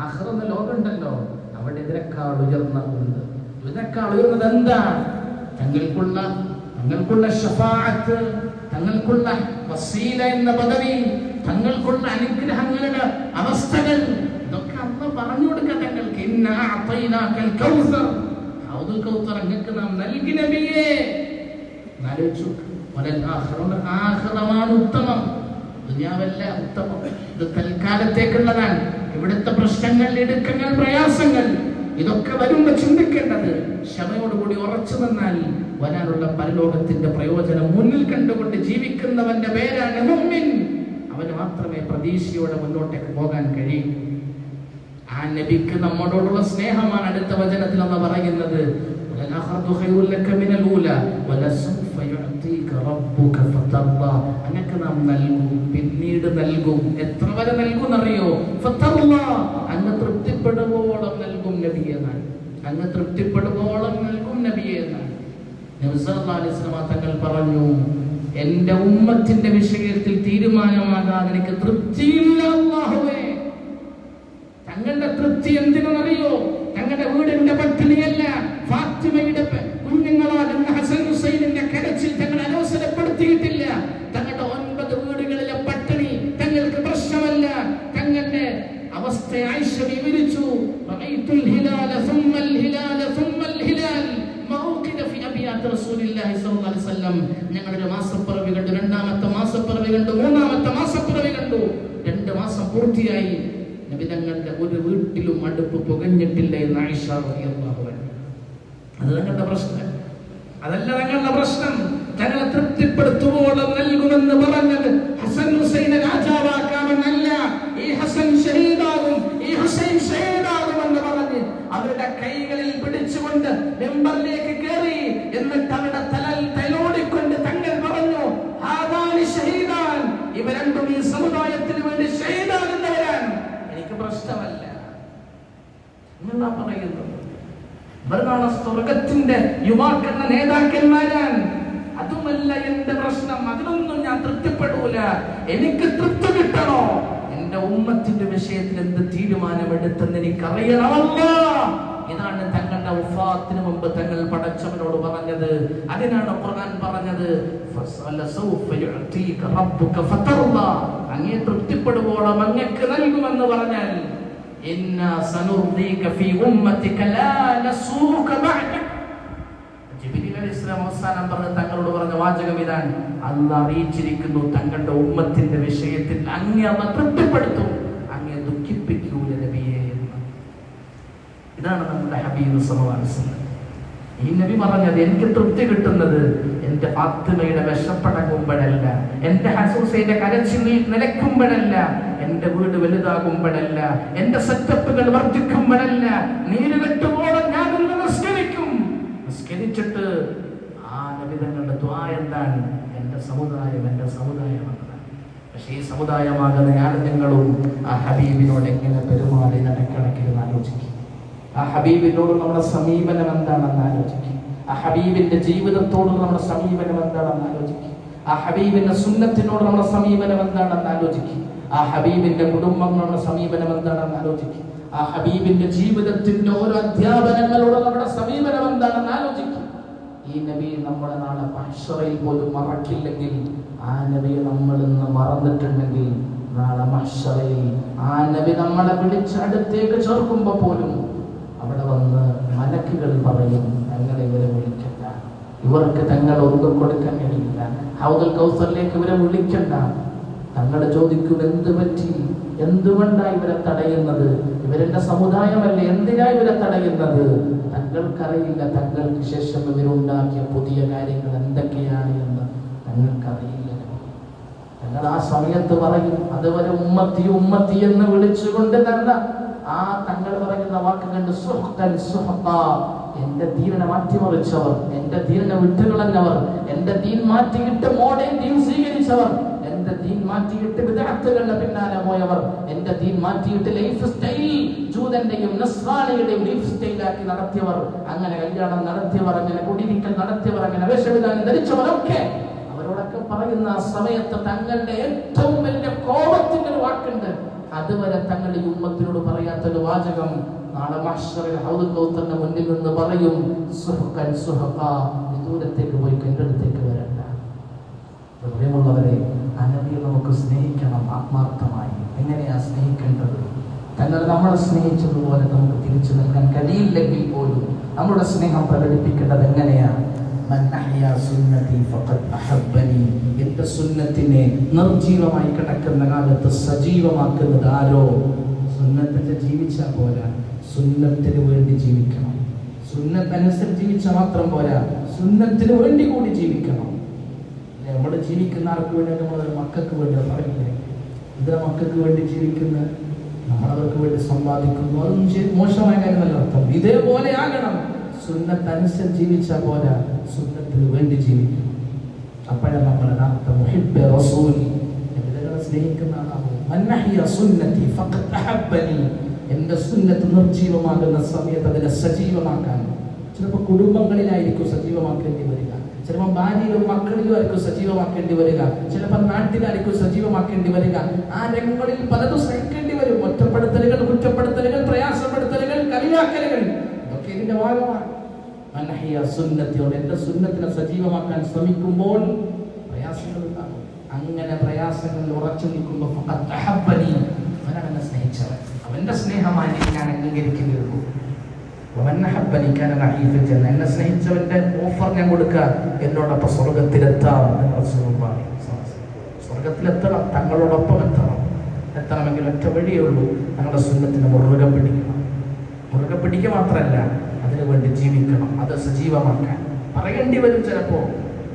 ആഖിറത്ത് ലോകമുണ്ടല്ലോ, അവിടെ ഇതിനേക്കാൾ ഉയർന്നതുണ്ട്. ഇതിനേക്കാൾ ഉയർന്നത് എന്താണ്? തങ്ങൾക്കുള്ള ശഫാഅത്ത്, തങ്ങൾക്കുള്ള വസീല എന്ന പദവി, തങ്ങൾക്കുള്ള അനുഗ്രഹങ്ങളുടെ അവസ്ഥകൾ, ഇതൊക്കെ അന്ന് പറഞ്ഞു കൊടുക്കാൻ തങ്ങൾക്ക്. ഇന്നാ അഅതൈനാകൽ കൗസർ, ഹൗദുൽ കൗസർ അങ്ങക്ക് നാം നൽകി നബിയേ. ആലോചിച്ചു, വലൽ ആഖിറമാണ് ഉത്തമം, ദുനിയാവല്ല ഉത്തമം. ഇത് തൽക്കാലത്തേക്കുള്ളതാണ്. ഇവിടുത്തെ പ്രശ്നങ്ങൾ, ഇടുക്കങ്ങൾ, പ്രയാസങ്ങൾ ഇതൊക്കെ വരുമ്പോ ചിന്തിക്കേണ്ടത് ക്ഷമയോടുകൂടി ഉറച്ചു നിന്നാൽ വരാനുള്ള പരലോകത്തിന്റെ പ്രയോജനം മുന്നിൽ കണ്ടുകൊണ്ട് ജീവിക്കുന്നവന്റെ പേരാണ് മുഅ്മിൻ. അവന് മാത്രമേ പ്രതീക്ഷയോടെ മുന്നോട്ടേക്ക് പോകാൻ കഴിയൂ. ആ നബിക്ക് നമ്മളോടുള്ള സ്നേഹമാണ് അടുത്ത വചനത്തിൽ അല്ലാഹു പറയുന്നത്. അങ്ങക്ക് നാം നൽകും, പിന്നീട് നൽകും. എത്ര വരെ നൽകും അറിയോ? അങ്ങ് തൃപ്തിപ്പെടുവോളം നൽകും നബിയെ എന്നാണ്. അങ്ങ് തൃപ്തിപ്പെടുവോളം നൽകും നബിയെ എന്നാണ്. നബി സല്ലല്ലാഹു അലൈഹി വസല്ലം തങ്ങൾ പറഞ്ഞു, എന്റെ ഉമ്മത്തിന്റെ വിഷയത്തിൽ തീരുമാനമാകാൻ എനിക്ക് തൃപ്തിയില്ല അല്ലാഹുവേ. തങ്ങളുടെ തൃപ്തി എന്തിനെന്നറിയോ? തങ്ങളുടെ വീടിന്റെ പട്ടിണിയല്ല, ഫാത്തിമയുടെ കുഞ്ഞുങ്ങളാകുന്ന ഹസൻ ഹുസൈനിന്റെ കരച്ചിൽ തങ്ങൾ അലോസരപ്പെടുത്തിയിട്ടില്ല. തങ്ങളുടെ 9 വീടുകളിലെ പട്ടിണി തങ്ങൾക്ക് പ്രശ്നമല്ല. തങ്ങളുടെ അവസ്ഥ ആയിഷ വിവരിച്ചു. റഅയ്തുൽ ഹിലാല സുമ്മൽ ഹിലാല സുമ്മൽ ഹിലാൽ മൗഖിദ ഫി അബിയാത്ത് റസൂലില്ലാഹി സ്വല്ലല്ലാഹു അലൈഹി വസല്ലം. ഞങ്ങളൊരു മാസപ്പിറവി കണ്ടു, രണ്ടാമത്തെ മാസപ്പിറവി കണ്ടു, മൂന്നാമത്തെ മാസപ്പിറവി കണ്ടു. 2 മാസം പൂർത്തിയായി. നബി തങ്ങളുടെ ഒരു വീട്ടിലും അടുപ്പ് പുകഞ്ഞിട്ടില്ല എന്ന് ആയിഷ റളിയല്ലാഹു അൻഹ. അത് തങ്ങളുടെ പ്രശ്നം, അതല്ല തങ്ങളുടെ പ്രശ്നം. തങ്ങളെ തൃപ്തിപ്പെടുത്തുവോളം നൽകുമെന്ന് പറഞ്ഞത് ഹസൻ ഹുസൈനെ രാജാവാക്കാമെന്നല്ല, ഈ ഹസൻ ഷഹീദാകും, ഈ ഹുസൈൻ ഷഹീദാകുമെന്ന് പറഞ്ഞ് അവരുടെ കൈകളിൽ പിടിച്ചുകൊണ്ട് മെമ്പറിലേക്ക് കയറി. എന്നിട്ട് അവരുടെ തലോടിക്കൊണ്ട് തങ്ങൾ പറഞ്ഞു, ഹാദാനി ഷഹീദാൻ, ഇവ രണ്ടും ഈ സമുദായത്തിന് വേണ്ടി ഷഹീദാകുന്നവരാണ്, എനിക്ക് പ്രശ്നമല്ല എന്നാ പറയുന്നത്. ഇവരാണ് സ്വർഗത്തിന്റെ യുവാക്കളുടെ നേതാക്കന്മാരാണ്. അതുമല്ല എന്റെ പ്രശ്നം, അതിലൊന്നും ഞാൻ തൃപ്തിപ്പെടൂല. എനിക്ക് തൃപ്തി കിട്ടണോ? എന്റെ ഉമ്മത്തിന്റെ വിഷയത്തിൽ എന്ത് തീരുമാനമെടുത്തെന്ന് എനിക്കറിയണമല്ല. ഇതാണ് തങ്ങളുടെ വഫാത്തിന് മുമ്പ് തങ്ങൾ പടച്ചവനോട് പറഞ്ഞത്. അതിനാണ് ഖുർആൻ പറഞ്ഞത്, അങ്ങേ തൃപ്തിപ്പെടുവോളം അങ്ങക്ക് നൽകുമെന്ന് പറഞ്ഞാൽ ഇന്നാ സനുർദീക ഫീ ഉമ്മതിക ലാ നസൂക ബഅദ. ജിബ്രീൽ അലൈഹിസ്സലാം അവസാനം പറഞ്ഞ തങ്ങളോട് പറഞ്ഞ വാചകം ഇതാണ്, അല്ലാഹു അറിയിച്ചിരിക്കുന്നു തങ്ങളുടെ ഉമ്മത്തിന്റെ വിഷയത്തിൽ അങ്ങേ അല്ലാഹു തൃപ്തിപ്പെടുത്തും, അങ്ങേ ദുഃഖിപ്പിക്കൂല നബിയേ എന്ന്. ഇതാണ് നമ്മുടെ ഹബീബ് സല്ലല്ലാഹു അലൈഹി വസല്ലം. ഈ നബി പറഞ്ഞത് എനിക്ക് തൃപ്തി കിട്ടുന്നത് എന്റെ ഫാത്തിമയുടെ വിശപ്പടങ്ങുമ്പോഴല്ല, എന്റെ ഹസൂസയുടെ കരച്ചിൽ നിലയ്ക്കുമ്പോഴല്ല, എന്റെ വീട് വലുതാകുമ്പോഴല്ല, എന്റെ സെറ്റപ്പുകൾ വർദ്ധിക്കുമ്പോഴല്ല, നീരുകെട്ടുപോളം ഞാൻ നിസ്കരിക്കും. നിസ്കരിച്ചിട്ട് ആ നബി തങ്ങളുടെ ദുആ എന്താണ്? എന്റെ സമുദായം എന്നതാണ്. പക്ഷേ ഈ സമുദായമാകുന്ന ഞാനും നിങ്ങളും ആ ഹബീബിനോട് എങ്ങനെ പെരുമാറി ഇടയ്ക്കിടയ്ക്കിരുന്ന് ആലോചിക്കും. ആ ഹബീബിനോട് നമ്മുടെ സമീപനം എന്താണെന്ന് ആലോചിക്കും. ആ ഹബീബിന്റെ ജീവിതത്തോട് നമ്മുടെ സമീപനം എന്താണെന്ന് ആലോചിക്കും. ആ ഹബീബിന്റെ സുന്നത്തിനോട് നമ്മുടെ സമീപനം എന്താണെന്ന് ആലോചിക്കും. ആ ഹബീബിന്റെ കുടുംബങ്ങളുടെ സമീപനം എന്താണെന്ന് ആലോചിക്കും. ആ ഹബീബിന്റെ ജീവിതത്തിന്റെ ഓരോ അധ്യാപനങ്ങളോട് നമ്മുടെ സമീപനം എന്താണെന്ന് ആലോചിക്കും. ഈ നബി നമ്മളെ നാളെ മഹ്ശറയിൽ പോലും മറക്കില്ലെങ്കിൽ, ആ നബിയെ നമ്മൾ ഇന്ന് മറന്നിട്ടുണ്ടെങ്കിൽ നാളെ മഹ്ശറയിൽ ആ നബി നമ്മളെ വിളിച്ച് അടുത്തേക്ക് ചേർക്കുമ്പോ പോലും അവിടെ വന്ന് മലക്കുകൾ പറയും, ഞങ്ങളെ ഇവരെ വിളിക്കണ്ട, ഇവർക്ക് തങ്ങൾ ഒന്നും കൊടുക്കാൻ കഴിയില്ല, ഹൗദുൽ കൗസറിലേക്ക് ഇവരെ വിളിക്കണ്ട. തങ്ങൾ ചോദിക്കും, എന്ത് പറ്റി, എന്തുകൊണ്ടാണ് ഇവരെ തടയുന്നത്? ഇവരുടെ സമുദായമല്ലേ, എന്തിനാ ഇവരെ തടയുന്നത്? തങ്ങൾക്കറിയില്ല, തങ്ങൾക്ക് ശേഷം ഇവരുണ്ടാക്കിയ പുതിയ കാര്യങ്ങൾ എന്തൊക്കെയാണ് എന്ന് തങ്ങൾക്കറിയില്ല. തങ്ങൾ ആ സമയത്ത് പറയും, അതുവരെ ഉമ്മത്തി ഉമ്മത്തി എന്ന് വിളിച്ചുകൊണ്ട് തന്നെ ആ തങ്ങൾ പറയുന്ന വാക്ക് കണ്ട് സുഹ്ഖൻ സുഹ്ഖാ, എന്റെ ദീനിനെ മാറ്റിമറിച്ചവർ, എന്റെ ദീനിനെ വിട്ടുകളഞ്ഞവർ, എന്റെ ദീൻ മാറ്റിയിട്ട് മോഡേൺ ദീൻ സ്വീകരിച്ചവർ, എന്റെ ദീൻ മാറ്റിയിട്ട് ബിദ്അത്തുകളുടെ പിന്നാലെ പോയവർ, എന്റെ ദീൻ മാറ്റിയിട്ട് ലൈഫ് സ്റ്റൈൽ ജൂതന്റെയും നസ്രാണിയുടെയും ലൈഫ് സ്റ്റൈലാക്കി നടത്തിയവർ, അങ്ങനെ കല്യാണം നടത്തിയവർ, അങ്ങനെ കുടിയിരിക്കൽ നടത്തിയവർ, അങ്ങനെ വേഷവിധാനം ധരിച്ചവരൊക്കെ അവരോടൊക്കെ പറയുന്ന ആ സമയത്ത് തങ്ങളുടെ ഏറ്റവും വലിയ കോപത്തിന്റെ ഒരു വാക്കുണ്ട്. അതുവരെ തങ്ങൾ ഈ ഉമ്മത്തിനോട് പറയാത്തൊരു വാചകം നാളെ മഹ്ശറിൽ ഹൗദുൽ കൗസറിന്റെ മുന്നിൽ നിന്ന് പറയും, സുഹ്ഖൻ സുഹ്ഖാ, ദൂരത്തേക്ക് പോയി എന്റെ അടുത്തേക്ക് വരണ്ട. പ്രിയമുള്ളവരെ, ആ നബിയെ നമുക്ക് സ്നേഹിക്കണം ആത്മാർത്ഥമായി. എങ്ങനെയാ സ്നേഹിക്കേണ്ടത്? തങ്ങൾ നമ്മളെ സ്നേഹിച്ചതുപോലെ നമുക്ക് തിരിച്ചു നൽകാൻ കഴിയില്ലെങ്കിൽ പോലും നമ്മുടെ സ്നേഹം പ്രകടിപ്പിക്കേണ്ടത് എങ്ങനെയാണ്? എന്റെ സുന്നത്തിനെ നിർജീവമായി കിടക്കുന്ന കാലത്ത് സജീവമാക്കുന്നത് ആരോ? സുന്നത്തിന്റെ ജീവിച്ചാൽ പോരാ, സുന്നത്തിന് വേണ്ടി ജീവിക്കണം. സുന്നത്തനുസരിച്ച് ജീവിച്ചാൽ മാത്രം പോരാ, സുന്നത്തിന് വേണ്ടി കൂടി ജീവിക്കണം. നമ്മൾ ജീവിക്കുന്ന ആർക്ക് വേണ്ടി? നമ്മളൊരു മക്കൾക്ക് വേണ്ടി പറയില്ലേ, ഇത് മക്കൾക്ക് വേണ്ടി ജീവിക്കുന്ന, നമ്മളവർക്ക് വേണ്ടി സമ്പാദിക്കുന്നു, അതൊന്നും മോശമായ കാര്യമല്ല അർത്ഥം. ഇതേപോലെ ആകണം. സുന്നത്തനുസരിച്ച് ജീവിച്ചാൽ പോരാ, സുന്നത്തിന് വേണ്ടി ജീവിക്കണം. അപ്പോഴാണ് നമ്മൾ യഥാർത്ഥ മുഹിബ്ബെ റസൂൽ, നബിതങ്ങളെ സ്നേഹിക്കുന്ന ആളാകും. മന്നഹിയ സുന്നതി ഫഖദ് അഹബ്ബനി, എന്റെ സുന്നത്ത് നിർജീവമാകുന്ന സമയത്ത് അതിനെ സജീവമാക്കാൻ, ചിലപ്പോൾ കുടുംബങ്ങളിലായിരിക്കും സജീവമാക്കേണ്ടി വരിക, ചിലപ്പോൾ ഭാര്യയിലും മക്കളിലും ആയിരിക്കും സജീവമാക്കേണ്ടി വരിക, ചിലപ്പോൾ നാട്ടിലായിരിക്കും സജീവമാക്കേണ്ടി വരിക. ആ രംഗങ്ങളിൽ പലതും സഹിക്കേണ്ടി വരും. ഒറ്റപ്പെടുത്തലുകൾ, കുറ്റപ്പെടുത്തലുകൾ, പ്രയാസപ്പെടുത്തലുകൾ, കളിയാക്കലുകൾ, ഇതൊക്കെ ഇതിന്റെ ഭാഗമാണ്. സുന്നത്തിയോട് എന്റെ സുന്നത്തിനെ സജീവമാക്കാൻ ശ്രമിക്കുമ്പോൾ പ്രയാസങ്ങൾ ഉണ്ടാകും. അങ്ങനെ പ്രയാസങ്ങളിൽ ഉറച്ചു നിൽക്കുമ്പോൾ അവനാണ് എന്നെ സ്നേഹിച്ചവൻ, അവന്റെ സ്നേഹമായി ഞാൻ അംഗീകരിക്കുകയുള്ളൂ. എന്നെ സ്നേഹിച്ചവന്റെ ഓഫർ ഞാൻ കൊടുക്കുക, എന്നോടൊപ്പം സ്വർഗത്തിലെത്താം. സ്വർഗത്തിലെത്തണം, തങ്ങളോടൊപ്പം എത്തണമെങ്കിൽ ഒറ്റ വഴിയേ ഉള്ളൂ, തങ്ങളുടെ സുന്നത്തിനെ മുറുകെ പിടിക്കണം. മുറുകെ പിടിക്കുക മാത്രമല്ല, അതിനു വേണ്ടി ജീവിക്കണം, അത് സജീവമാക്കാൻ. പറയേണ്ടി വരും ചിലപ്പോ,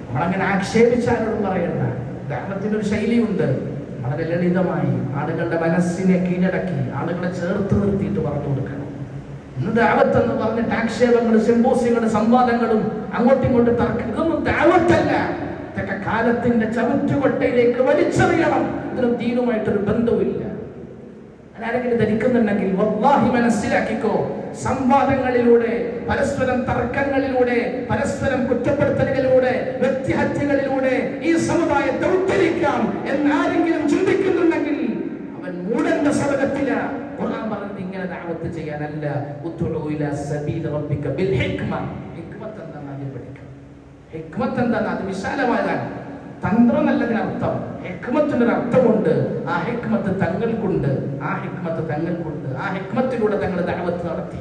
നമ്മളങ്ങനെ ആക്ഷേപിച്ചാലോടും പറയണ്ട. ദഅവത്തിനൊരു ശൈലിയുണ്ട്, വളരെ ലളിതമായി ആളുകളുടെ മനസ്സിനെ കീഴടക്കി ആളുകളെ ചേർത്ത് നിർത്തിയിട്ട് പറഞ്ഞു കൊടുക്കണം. ഇന്ന് ദഅവത്ത് എന്ന് പറഞ്ഞിട്ട് ആക്ഷേപങ്ങളും സിംബോസിയങ്ങളും സംവാദങ്ങളും അങ്ങോട്ടും ഇങ്ങോട്ടും തർക്കം, ഇതൊന്നും ദഅവത്തല്ല. ഇതൊക്കെ കാലത്തിന്റെ ചവിറ്റുകൊട്ടയിലേക്ക് വലിച്ചെറിയണം. ഇതിനും ദീനുമായിട്ടൊരു ബന്ധവുമില്ല. ആരെങ്കിലും ധരിക്കുന്നുണ്ടെങ്കിൽ വല്ലാഹി മനസ്സിലാക്കിക്കോ, സംവാദങ്ങളിലൂടെ, പരസ്പരം തർക്കങ്ങളിലൂടെ, പരസ്പരം കുറ്റപ്പെടുത്തലുകളിലൂടെ, വ്യക്തിഹത്യകളിലൂടെ ഈ സമുദായത്തെ ഉദ്ധരിക്കാം എന്നാരെങ്കിലും ചിന്തിക്കുന്നുണ്ടെങ്കിൽ അവൻ മൂടന്റെ സബകത്തിലാണ്. ഖുർആൻ പറഞ്ഞത് ഇങ്ങനെ ദഅവത്ത് ചെയ്യാനല്ല. ഉദ്ഉ ഇലാ സബീൽ റബ്ബിക ബിൽ ഹിക്മ. ഹിക്മത്ത് എന്താണെന്ന് പഠിക്കണം. ഹിക്മത്ത് എന്താണ്? അത് വിശാലമായതാണ്. തന്ത്രം എന്നതിനർത്ഥം ഹിക്മത്തിനൊരു അർത്ഥമുണ്ട്. ആ ഹിക്മത്ത് തങ്ങൾക്കുണ്ട്, ആ ഹിക്മത്ത് തങ്ങൾക്കുണ്ട്. ആ ഹിക്മത്തിലൂടെ തങ്ങൾ ദഅവത്ത് നടത്തി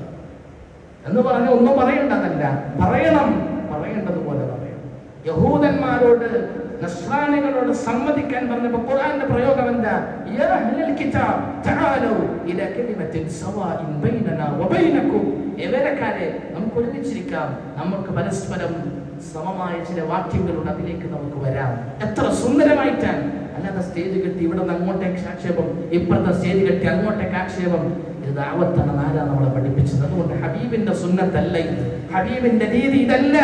എന്ന് പറഞ്ഞ ഒന്നും പറയേണ്ടതല്ല, പറയണം, പറയേണ്ടതുപോലെ പറയണം. യഹൂദന്മാരോട് നസ്രാനികളോട് സമ്മതിക്കാൻ പറഞ്ഞപ്പോൾ ഖുർആന്റെ പ്രയോഗം എന്താ? യാ അഹ്ലൽ കിതാബ് തആലൂ ഇലാ കലിമത്തിൻ സവാഇൻ ബൈനനാ വബൈനകും. ഏവരക്കാരെ, നമുക്ക് ഒരുമിച്ചിരിക്കാം, നമുക്ക് പരസ്പരം സമമായ ചില വാക്യങ്ങളുണ്ട്, അതിലേക്ക് നമുക്ക് വരാം. എത്ര സുന്ദരമായിട്ടാണ്! അല്ലാതെ സ്റ്റേജ് കെട്ടി ഇവിടെ നിന്ന് അങ്ങോട്ടേക്ക് ആക്ഷേപം, ഇപ്പുറത്തെ സ്റ്റേജ് കെട്ടി അങ്ങോട്ടേക്ക് ആക്ഷേപം. ഇത് ദഅവത്താണ്, ആരാ നമ്മളെ പഠിപ്പിച്ചത്? അതുകൊണ്ട് ഹബീബിന്റെ സുന്നത്തല്ല ഇത്, ഹബീബിന്റെ രീതി ഇതല്ല.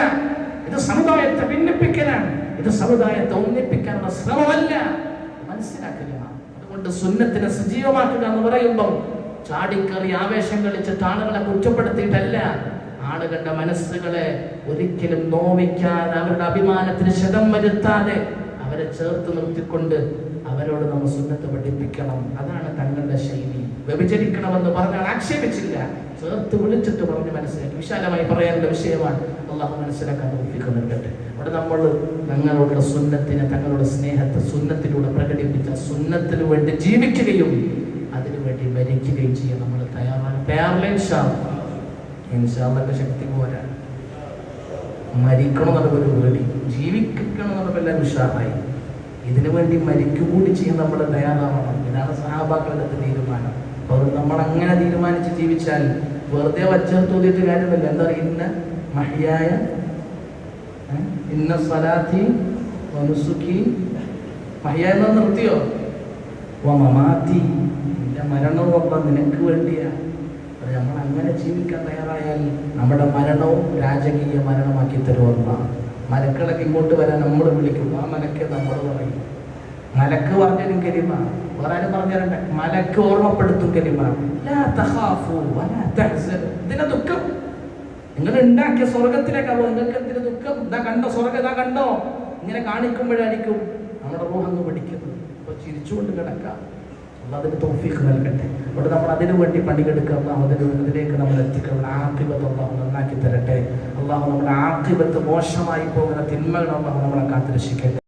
ഇത് സമുദായത്തെ ഭിന്നിപ്പിക്കലാണ്, ഇത് സമുദായത്തെ ഒന്നിപ്പിക്കാനുള്ള ശ്രമമല്ല. മനസ്സിലാക്കുക. അതുകൊണ്ട് സുന്നത്തിനെ സജീവമാക്കുക എന്ന് പറയുമ്പോൾ ചാടിക്കറി ആവേശം കളിച്ചിട്ട് ആളുകളെ കുറ്റപ്പെടുത്തിയിട്ടല്ല, ആളുകളുടെ മനസ്സുകളെ ഒരിക്കലും നോവിക്കാതെ, അവരുടെ അഭിമാനത്തിന് ക്ഷതം വരുത്താതെ അവരെ ചേർത്ത് നിർത്തിക്കൊണ്ട് അവരോട് നമ്മൾ സുന്നത്ത് പഠിപ്പിക്കണം. അതാണ് തങ്ങളുടെ ശൈലി. വ്യഭിചരിക്കണമെന്ന് പറഞ്ഞാൽ ആക്ഷേപിച്ചില്ല, ചേർത്ത് വിളിച്ചിട്ട് പറഞ്ഞ് മനസ്സിലാക്കി. വിശാലമായി പറയേണ്ട വിഷയമാണ്. അള്ളാഹു മനസ്സിലാക്കാൻ തൗഫീഖ് നൽകട്ടെ. അവിടെ നമ്മൾ തങ്ങളുടെ സുന്നത്തിനെ, തങ്ങളുടെ സ്നേഹത്തെ സുന്നത്തിലൂടെ പ്രകടിപ്പിച്ച, സുന്നത്തിന് വേണ്ടി ജീവിക്കുകയും അതിനുവേണ്ടി മരിക്കുകയും ചെയ്യാൻ നമ്മൾ തയ്യാറല്ലേ? ഇൻഷാഅല്ലാഹ് ശക്തി പോരാ, മരിക്കണം എന്നുള്ളൊരു പേടി, ജീവിക്കണം എന്നുള്ള എല്ലാവരും ഉഷാറായി. ഇതിനു വേണ്ടി മരിക്കുകൂടി ചെയ്യാൻ നമ്മൾ തയ്യാറാവണം. ഇതാണ് സഹാബാക്കളുടെ തീരുമാനം. അപ്പോൾ നമ്മൾ അങ്ങനെ തീരുമാനിച്ച് ജീവിച്ചാൽ വെറുതെ വച്ചേർത്ത് തോന്നിയിട്ട് കാര്യമില്ല. എന്താ പറയുക? ഇന്ന മഹ്യായ ഇന്ന സ്വലാത്തി വനുസുഖി. മഹ്യായ എന്ന് നിർത്തിയോ? മമാത്തി, എൻ്റെ മരണവും അപ്പം നിനക്ക് വേണ്ടിയാ. നമ്മൾ അങ്ങനെ ജീവിക്കാൻ തയ്യാറായാൽ നമ്മുടെ മരണവും രാജകീയ മരണമാക്കി തരുമെന്നാണ്. മലക്കളൊക്കെ ഇങ്ങോട്ട് വരാൻ നമ്മൾ വിളിക്കും, ആ മലക്ക് നമ്മൾ പറയും. മലക്ക് പറഞ്ഞാലും കലിമ, വേറെ ആരും പറഞ്ഞാലുണ്ട്, മലക്ക് ഓർമ്മപ്പെടുത്തും കലിമ. ഇതിന്റെ ദുഃഖം നിങ്ങൾ ഉണ്ടാക്കിയ സ്വർഗത്തിലേക്കാവോ? നിങ്ങൾക്ക് എന്തിന് ദുഃഖം? ഇതാ കണ്ടോ സ്വർഗം, ഇതാ കണ്ടോ? ഇങ്ങനെ കാണിക്കുമ്പോഴായിരിക്കും നമ്മുടെ റൂഹങ്ങ് പിടിക്കുന്നത്. അപ്പൊ ചിരിച്ചുകൊണ്ട് കിടക്കാം. അതിന് തൗഫീഖ് നൽകട്ടെ. അവിടെ നമ്മൾ അതിനു വേണ്ടി പണിയെടുക്കുക. അതിലേക്ക് നമ്മൾ എത്തിക്കണം. ആഖിബത്ത് അല്ലാഹു നന്നാക്കി തരട്ടെ. അല്ലാഹു നമ്മുടെ ആഖിബത്ത് മോശമായി പോകുന്ന തിന്മകൾ അല്ലാഹു നമ്മളെ കാത്തുരക്ഷിക്കട്ടെ.